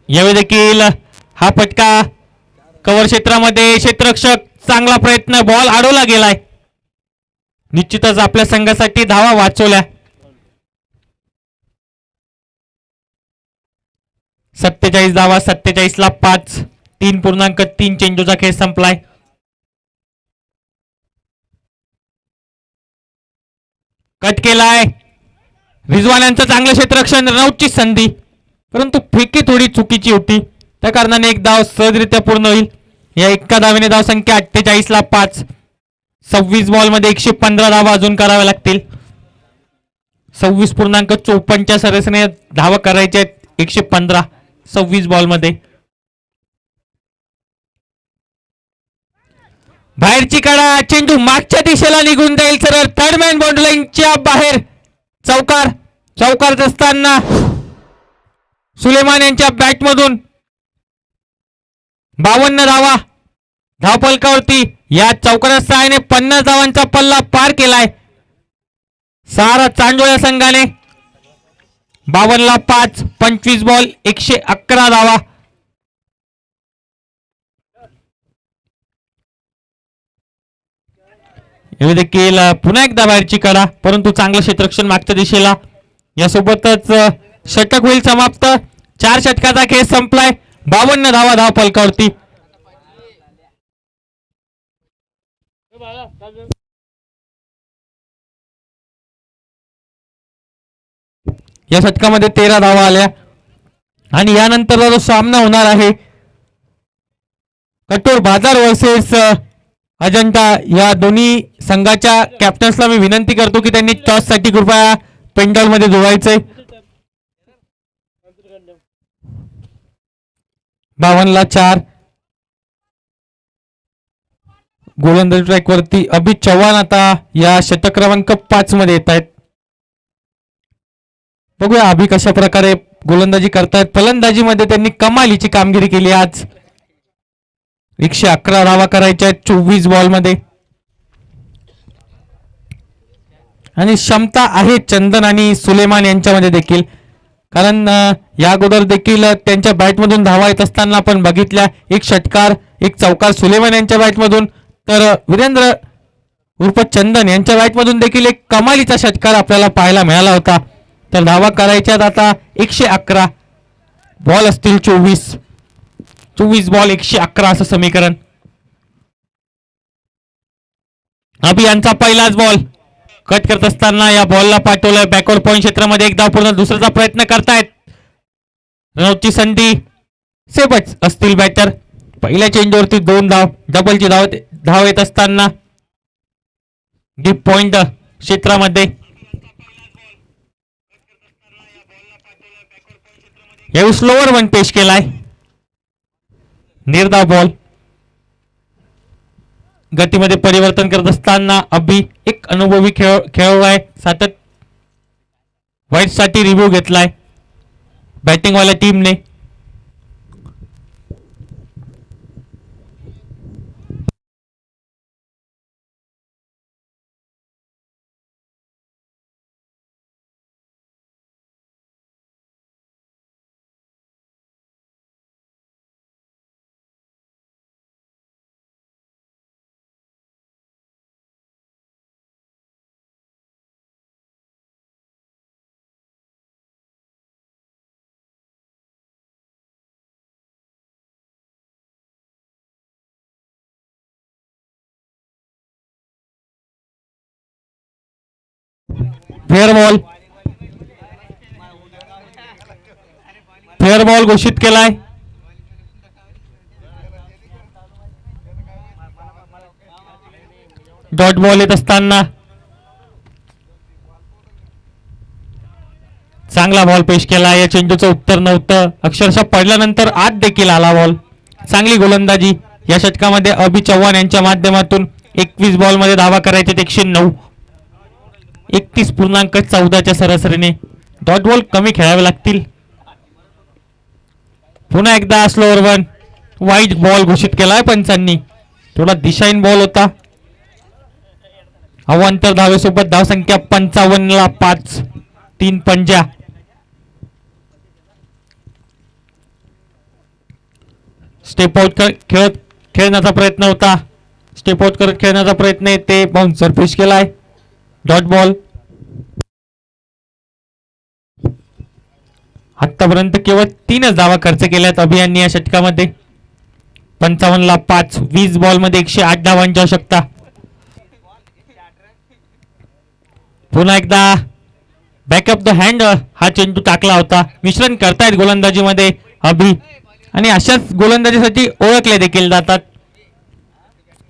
S1: यावेळी देखील हा फटका कव्हर क्षेत्रामध्ये. क्षेत्ररक्षक चांगला प्रयत्न. बॉल अडवला गेलाय. निश्चितच आपल्या संघासाठी धावा वाचवल्या. 47 धावा 47 ला 5. 3.3 चेंडूचा खेळ संपलाय. कट केलाय. रिजवान यांचं चांगलं क्षेत्ररक्षण. रनआउटची संधी, परंतु फेकी थोडी चुकीची होती. त्या कारणाने एक धाव सहजरित्या पूर्ण होईल. या एका धावेने धावसंख्या 48 ला 5. 26 बॉल मध्ये 115 धावा अजून कराव्या लागतील. 26.54 च्या सरासरीने धावा करायच्या आहेत. 115 26 बॉल मध्ये. बाहेरची कडा. चेंडू मागच्या दिशेला निघून जाईल सरळ थर्ड मॅन बाउंड्री लाईनच्या बाहेर. चौकार असताना सुलेमान यांच्या बॅट मधून 52 धावा धावफलकावरती. या चौकाराच्या सहाय्याने 50 धावांचा पल्ला पार केलाय सारा चांडोळ्या संघाने. 52 ला 5. 25 बॉल 111 धावा. यावेळी देखील पुन्हा एकदा बाहेरची कडा, परंतु चांगलं क्षेत्ररक्षण मागच्या दिशेला. यासोबतच षटक होईल समाप्त. 4 षटकाचा खेळ संपलाय. 52 धावा धावफलकावरती. या षटकामध्ये 13 धावा आल्या आणि यानंतर जो सामना होणार आहे कठोर बाजार वर्सेस अजंता, या दोन्ही संघाच्या कॅप्टन्सला मी विनंती करतो की त्यांनी टॉस साठी कृपया पेंडॉल मध्ये जोडायचंय. 52 ला 4. गोलंदाजी ट्रॅक वरती अभि चव्हाण आता या षटक क्रमांक 5 मध्ये येत आहेत. बघूया अभि कशा प्रकारे गोलंदाजी करतायत. फलंदाजी मध्ये त्यांनी कमालीची कामगिरी केली आज. 111 धावा करायच्या आहेत 24 बॉल मध्ये आणि क्षमता आहे चंदन आणि सुलेमान यांच्यामध्ये देखील. कारण या अगोदर देखील त्यांच्या बॅटमधून धावा येत असताना आपण बघितल्या. एक षटकार एक चौकार सुलेमान यांच्या बॅटमधून, तर वीरेंद्र उर्फ चंदन यांच्या बॅटमधून देखील एक कमालीचा षटकार आपल्याला पाहायला मिळाला होता. तर धावा करायच्यात आता 111. बॉल असतील 24 बॉल 111 असं समीकरण. अभि यांचा पहिलाच बॉल कट करत असताना या बॉलला पाठवलंय बॅकवर्ड पॉइंट क्षेत्रामध्ये. एक धाव पूर्ण. दुसऱ्याचा प्रयत्न करतायत. रनआउटची संधी. सेबच असतील बॅटर. पहिल्या चेंडूवरती 2 धाव. डबलची धाव येत असताना डीप पॉइंट क्षेत्रामध्ये. यावेळी स्लोवर वन पेश केलाय. निर्धाव बॉल. गतीमध्ये परिवर्तन करत असताना अभि एक अनुभवी खेळाडू आहे. सातत वाईट साठी रिव्ह्यू घेतलाय बॅटिंग वाल्या टीमने. फेअर बॉल घोषित केलाय. डॉट बॉल येत असताना चांगला बॉल पेश केला. या चेंडूचं उत्तर नव्हतं. अक्षरशः पडल्यानंतर आत देखील आला बॉल. चांगली गोलंदाजी या षटकामध्ये अभि चव्हाण यांच्या माध्यमातून. 21 बॉल मध्ये धावा करायचे 109. 31.14 सरासरीने डॉट बॉल कमी खेळावे लागतील. पुन्हा एकदा स्लोअर वन वाईट बॉल घोषित केलाय पंचांनी. थोडा दिशाहीन बॉल होता. अवांतर धावेसोबत धावसंख्या 55 ला 5. 3 पंजा. स्टेप आउट खेळण्याचा प्रयत्न होता. स्टेप आउट करत खेळण्याचा प्रयत्न आहे ते बाउन्सर पुश केलाय. Dot ball. आतापर्यंत केवळ 3च धावा खर्च केल्यात अभियानने या षटकामध्ये. 55 ला 5. 20 बॉल मध्ये 108 धावांची आवश्यकता. पुन्हा एकदा बॅकअप द हँड हा चेंडू टाकला होता. मिश्रण करतायत गोलंदाजीमध्ये अभि आणि अशाच गोलंदाजीसाठी ओळखले देखील जातात.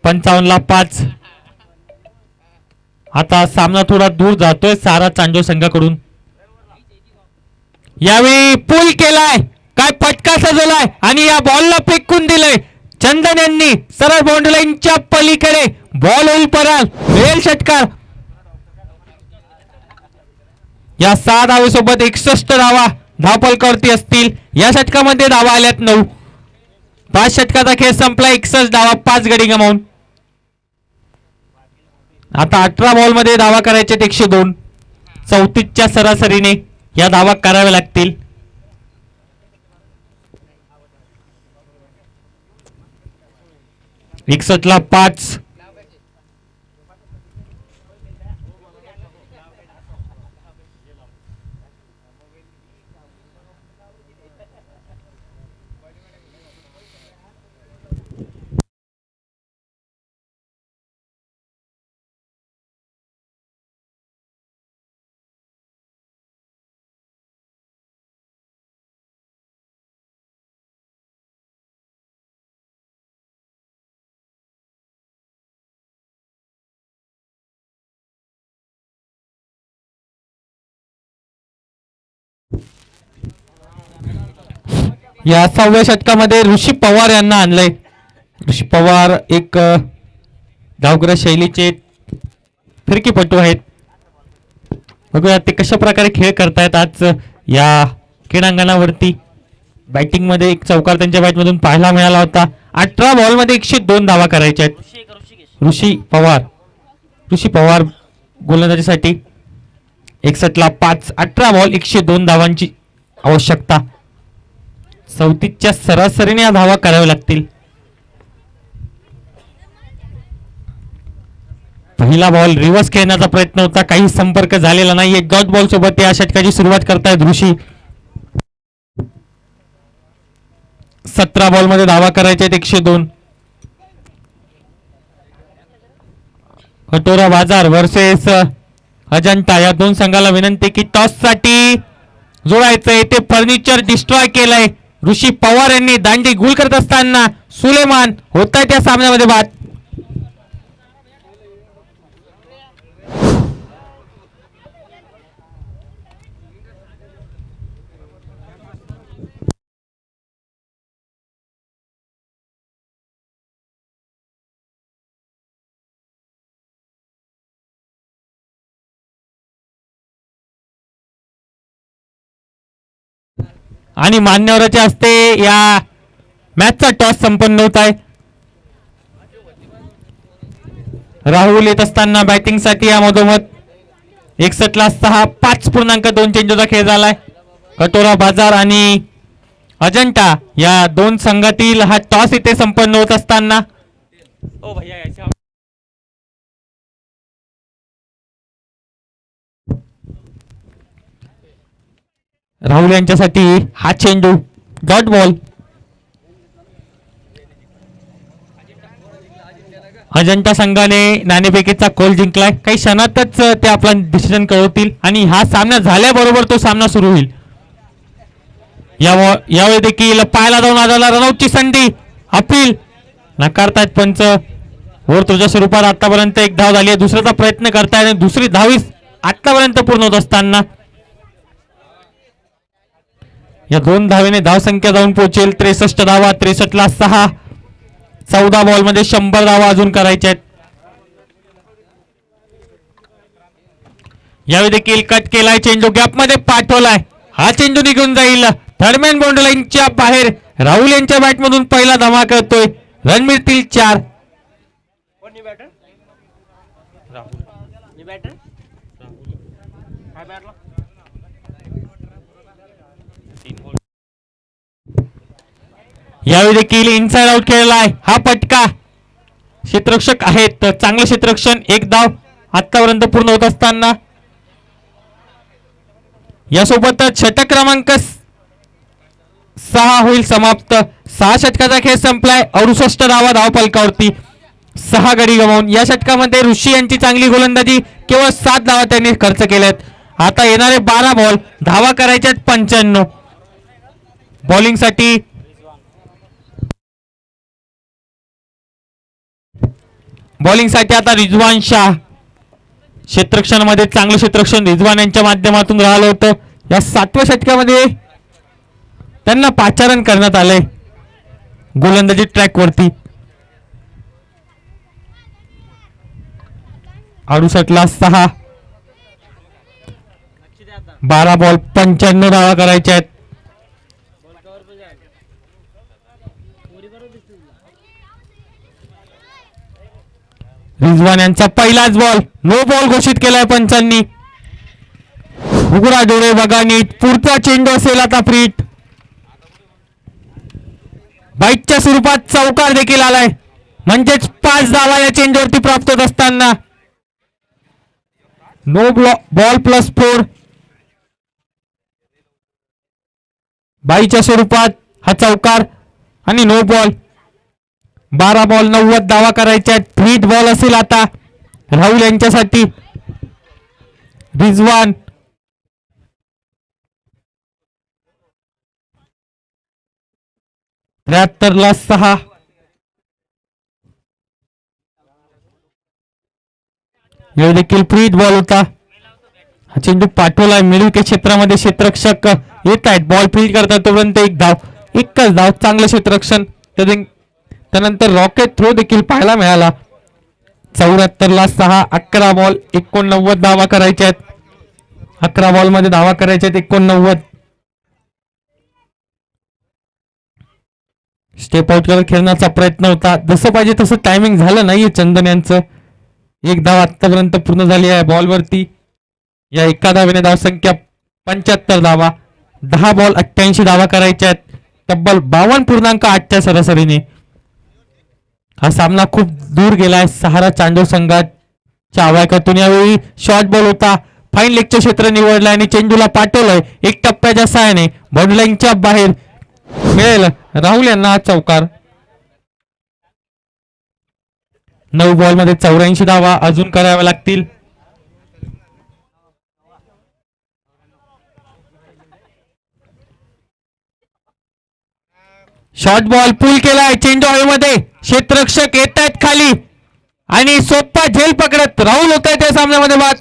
S1: 55 ला 5. आता सामना थोडा दूर जातोय सारा चांडो संघाकडून. यावेळी पुल केलाय. काय फटका सजवलाय आणि या बॉलला फेकून दिलंय. चंदन यांनी सरळ बाउंड्री लाईनच्या पलीकडे. बॉल होईल पराल. रेल षटकार. या 6 धावेसोबत 61 धावा धावफलकावरती असतील. या षटकामध्ये धावा आल्यात 9. 5 षटकाचा खेळ संपला. 61 धावा 5 गडी गमावून. आता 18 बॉल मध्ये धावा करायचे 102. 34च्या सरासरीने या धावा कराव्या लागतील. ला 5. या 6व्या षटकामध्ये ऋषी पवार यांना आणलंय. ऋषी पवार एक गावग्रा शैलीचे फिरकीपटू आहेत. बघूया ते कशा प्रकारे खेळ करतायत आज या क्रीडांगणावरती. बॅटिंग मध्ये एक चौकार त्यांच्या बॅट मधून पाहायला मिळाला होता. 18 बॉल मध्ये 102 धावा करायच्या आहेत. ऋषी पवार गोलंदाजीसाठी 61 ला 5. 18 बॉल 102 धावांची आवश्यकता. 34च्या सरासरीने या धावा कराव्या लागतील. पहिला बॉल रिव्हर्स खेळण्याचा प्रयत्न होता. काही संपर्क झालेला नाहीये. डॉट बॉल सोबत या षटकाची सुरुवात करतायत ऋषी. 17 बॉल मध्ये धावा करायच्या आहेत 102. कटोरा बाजार वर्सेस अजंता या दोन संघाला विनंती की टॉस साठी जोडायचंय. ते फर्निचर डिस्ट्रॉय केलंय. ऋषी पवार यांनी दांडी गुल करत असताना सुलेमान होत आहे त्या सामन्यामध्ये बाद. आणि मान्यवराच्या हस्ते या मॅचचा टॉस संपन्न होत आहे. राहुल येत असताना बॅटिंग साठी या मधोमध 61 ला 6. 5.2 चेंडूचा खेळ झालाय. कटोरा बाजार आणि अजंता या दोन संघातील हा टॉस इथे संपन्न होत असताना राहुल यांच्यासाठी हा चेंडू डॉट बॉल. अजंता संघाने नाणेफेकीचा कोल जिंकलाय. काही क्षणातच ते आपला डिसिजन कळवतील आणि हा सामना झाल्याबरोबर तो सामना सुरू होईल. यावेळी देखील पायाला जाऊन आलेला रनआउटची संधी. अपील नाकारतायत पंच. ओव्हर तुझ्या स्वरूपात आतापर्यंत एक धाव झाली आहे. दुसऱ्याचा प्रयत्न करतायत आणि दुसरी धाव आतापर्यंत पूर्ण होत असताना या दोन धावेने धावसंख्या जाऊन पोहोचेल 63 धावा. 63 ला 6. 14 बॉल मध्ये 100 धावा अजून करायच्या आहेत. यावेळी देखील कट केलाय चेंडू गॅप मध्ये पाठवलाय. हा चेंडू निघून जाईल थर्डमॅन बाउंड्री लाईनच्या बाहेर. राहुल यांच्या बॅट मधून पहिला धमा करतोय. रन मिळतील 4. यावेळी देखील इनसाइड आउट खेळलाय. हा फटका क्षेत्ररक्षक आहेत. चांगलं क्षेत्ररक्षण. एक धाव आतापर्यंत पूर्ण होत असताना यासोबतच षटक क्रमांक 6 होईल समाप्त. 6 षटकाचा खेळ संपलाय. 68 धावा धावफलकावरती. 6 गडी गमावून या षटकामध्ये ऋषी यांची चांगली गोलंदाजी. केवळ 7 धावा त्यांनी खर्च केल्यात. आता येणारे 12 बॉल धावा करायच्यात 95. बॉलिंग साठी आता रिजवान शाह. क्षेत्ररक्षणामध्ये चांगलं क्षेत्ररक्षण रिजवान यांच्या माध्यमातून राहिलं होतं. या 7व्या षटकामध्ये त्यांना पाचारण करण्यात आलंय गोलंदाजी ट्रॅक वरती. 68ला 6. 12 बॉल 95 धावा करायच्या आहेत. रिजवान यांचा पहिलाच बॉल नो बॉल घोषित केलाय पंचांनी. उघडा डोळे बघा नीट. पुढचा चेंडू असेल आता फ्रीट. बाईटच्या स्वरूपात चौकार देखील आलाय. म्हणजेच 5 धावा या चेंडूवरती प्राप्त होत असताना नो बॉल +4. बाईच्या स्वरूपात हा चौकार आणि नो बॉल. 12 बॉल 90 धावा करायच्या. फ्रीट बॉल असेल आता राहुल यांच्यासाठी. रिजवान ला 6. हे देखील फ्रीट बॉल होता. हा चेंडू पाठवलाय मिडविकेट क्षेत्रामध्ये. क्षेत्ररक्षक येत आहेत. बॉल फ्रीट करतात तोपर्यंत एक धाव. एकच धाव. चांगलं क्षेत्ररक्षण. त्यानंतर रॉकेट थ्रो देखील पाहायला मिळाला. 74ला 6. 11 बॉल 89 धावा करायच्या आहेत. 11 बॉल मध्ये धावा करायच्या आहेत 89. स्टेप आउट करत खेळण्याचा प्रयत्न होता. जसं पाहिजे तसं टायमिंग झालं नाहीये चंदन यांचं. एक धाव आतापर्यंत पूर्ण झाली आहे बॉलवरती. या एका धावेने धावसंख्या 75 धावा. 10 बॉल 88 धावा करायच्या आहेत. तब्बल 52.8च्या सरासरीने हा सामना खूप दूर गेलाय सहारा चांडोर संघाच्या आवाक्यातून. यावेळी शॉर्ट बॉल होता. फाईन लेगचे क्षेत्र निवडलं आणि चेंडूला पाठवलंय. एक टप्प्याच्या सहाय्याने बाउंड्री लाईनच्या बाहेर मिळेल राहुल यांना चौकार. 9 बॉल मध्ये 84 धावा अजून कराव्या लागतील. शॉर्ट बॉल पुल केलाय. चेंडू हवेमध्ये. क्षेत्ररक्षक येत आहेत खाली आणि सोप्पा झेल पकडत राहुल होत आहे त्या सामन्यामध्ये बाद.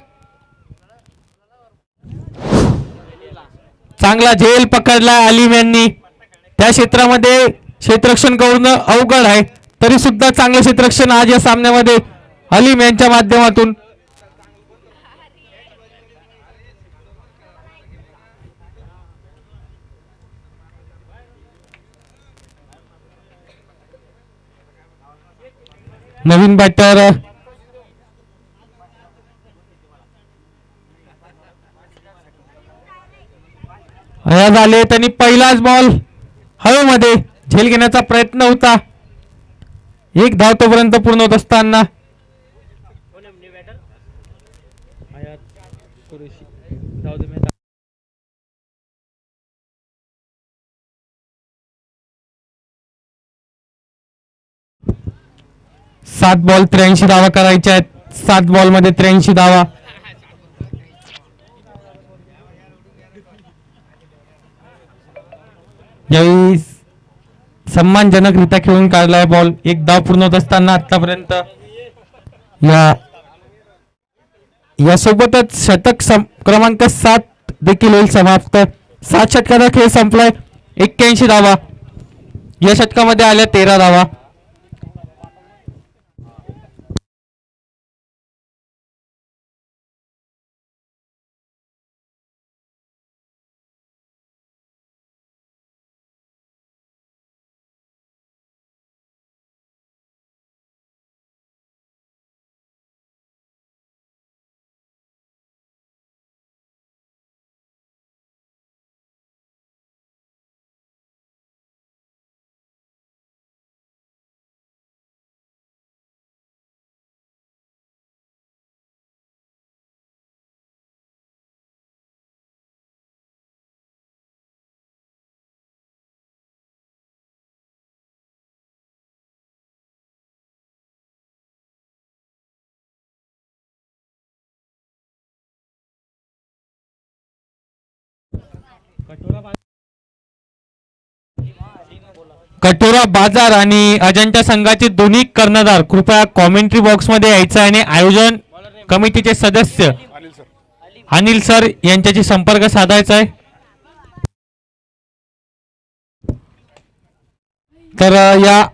S1: चांगला झेल पकडलाय अलीम यांनी. त्या क्षेत्रामध्ये क्षेत्ररक्षण करणं अवघड आहे तरी सुद्धा चांगलं क्षेत्ररक्षण आज या सामन्यामध्ये अलीम यांच्या माध्यमातून. नवीन बॅटर झाले. त्यांनी पहिलाच बॉल हवेमध्ये झेल घेण्याचा प्रयत्न होता. एक धाव तोपर्यंत पूर्ण होत असताना सात बॉल 83 धावा करायच्या आहेत. 7 बॉल मध्ये 83 धावा. यावेळी सन्मानजनकरित्या खेळून काढलाय बॉल. एक धाव पूर्ण होत असताना आतापर्यंत यासोबतच षटक क्रमांक 7 देखील होईल समाप्त. 7 षटकाचा खेळ संपलाय. 81 धावा या षटकामध्ये आल्या 13 धावा. कटोरा बाजार आणि अजंठा संघाचे दोन्ही कर्णधार कृपया कॉमेंट्री बॉक्स मध्ये यायचं आहे आणि आयोजन कमिटीचे सदस्य अनिल सर यांच्याशी संपर्क साधायचा आहे. तर या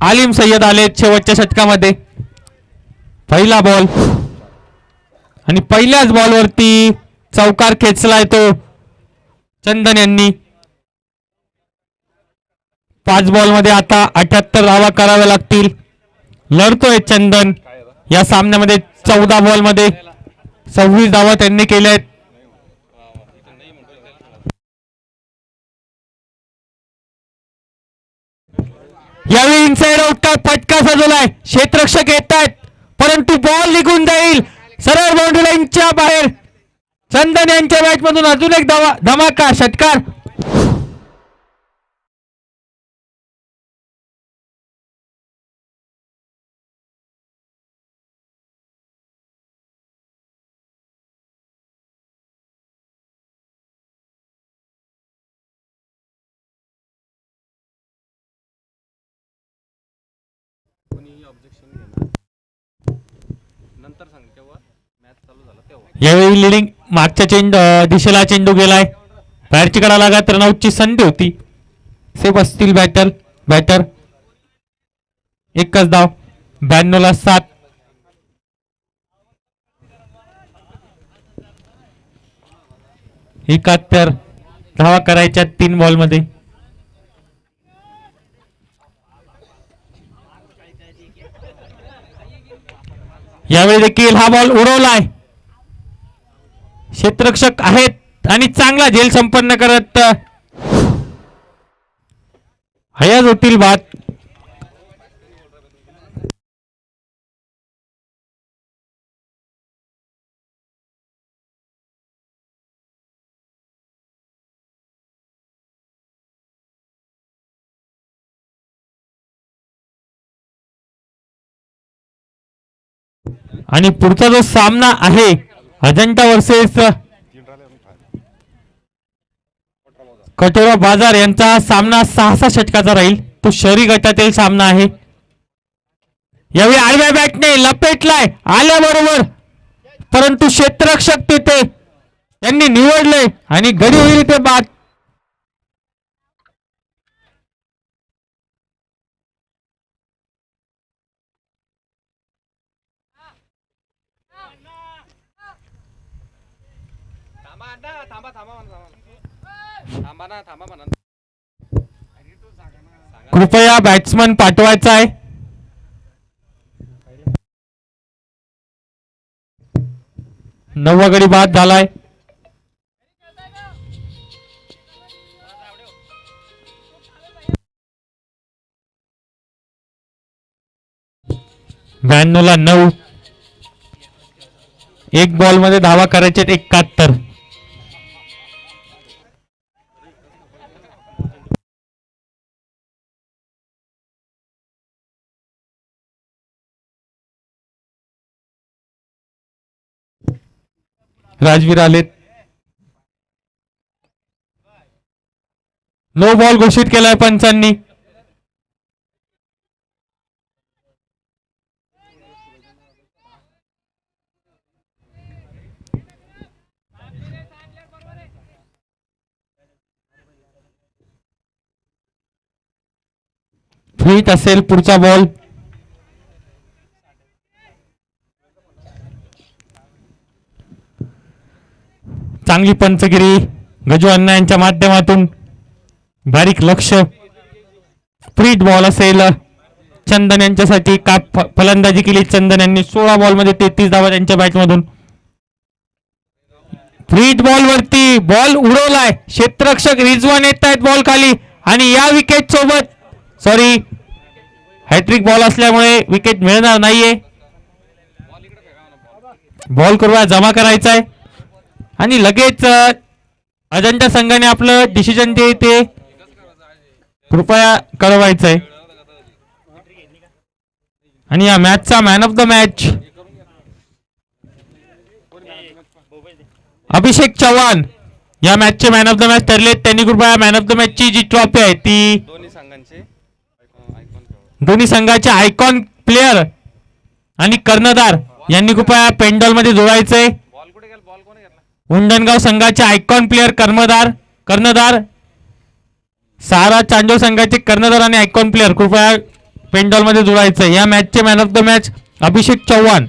S1: आलिम सय्यद आले शेवटच्या षटकामध्ये. पहिला बॉल आणि पहिल्याच बॉलवरती चौकार खेचलाय तो चंदन यांनी. 5 बॉल मध्ये आता 78 धावा कराव्या लागतील. लढतोय चंदन. या सामन्यामध्ये 14 बॉल मध्ये 26 धावा त्यांनी केल्या आहेत. यावेळी इनसाइड आउट का फटका सजवलाय. क्षेत्ररक्षक येत आहेत परंतु बॉल निघून जाईल सरळ बाउंड्री लाईनच्या बाहेर. चंदन यांच्या बॅट मधून अजून एक धमाका षटकार. यावेळी लिडिंग मागच्या दिशेला चेंडू गेलाय. बाहेरची कडा लागत रनआउटची संधी होती. सेफ असतील बॅटर. एकच धाव. 92 ला 7. एकाहत्तर धावा करायच्या 3 बॉल मध्ये. यावेळी देखील हा बॉल उडवलाय. क्षेत्ररक्षक आहेत आणि चांगला झेल संपन्न करत हयाज होतील बाद. आणि पुढचा जो सामना आहे अजंठा वर्सेस कटोरा बाजार यांचा सामना 6 षटकाचा राहील. तो शहरी गटातील सामना आहे. यावेळी आडव्या बॅटने लपेटलाय आल्याबरोबर परंतु क्षेत्ररक्षक तिथे त्यांनी निवडले आणि गडी होईल ते बाद. कृपया बॅट्समन पाठवायचा आहे. नववा गडी बाद झालाय. ला 9. एक बॉल मध्ये धावा करायचे 71. राजवीर आलेत. नो बॉल घोषित केलाय पंचांनी. फ्रीट असेल पुढचा बॉल. चांगली पंचगिरी गजू अण्णा यांच्या माध्यमातून बारीक लक्ष. फ्रीट बॉल असेल चंदन यांच्यासाठी. का फलंदाजी केली चंदन यांनी. 16 बॉल मध्ये 33 धावा त्यांच्या बॅट मधून. फ्रीट बॉल वरती बॉल उडवलाय. क्षेत्ररक्षक रिजवान येत आहेत बॉल खाली आणि या विकेट सोबत सॉरी हॅट्रिक बॉल असल्यामुळे विकेट मिळणार नाहीये. बॉल करूया जमा करायचा आहे आणि लगेच अजंठा संघाने आपलं डिसिजन ते कृपया कळवायचं आहे. आणि या मॅचचा man of the match Abhishek Chavan या मॅचचे मॅन ऑफ द मॅच ठरले. त्यांनी कृपया मॅन ऑफ द मॅचची जी ट्रॉफी आहे ती दोन्ही संघाचे आयकॉन प्लेयर आणि कर्णधार यांनी कृपया पेंडॉल मध्ये जोडायचंय. उंडणगाव संघाचे आयकॉन प्लेयर कर्णधार सारा चांडोल संघाचे कर्णधार आणि आयकॉन प्लेयर कृपया पेंडॉल मध्ये जोडायचंय. या मॅचचे man of the match Abhishek Chavan.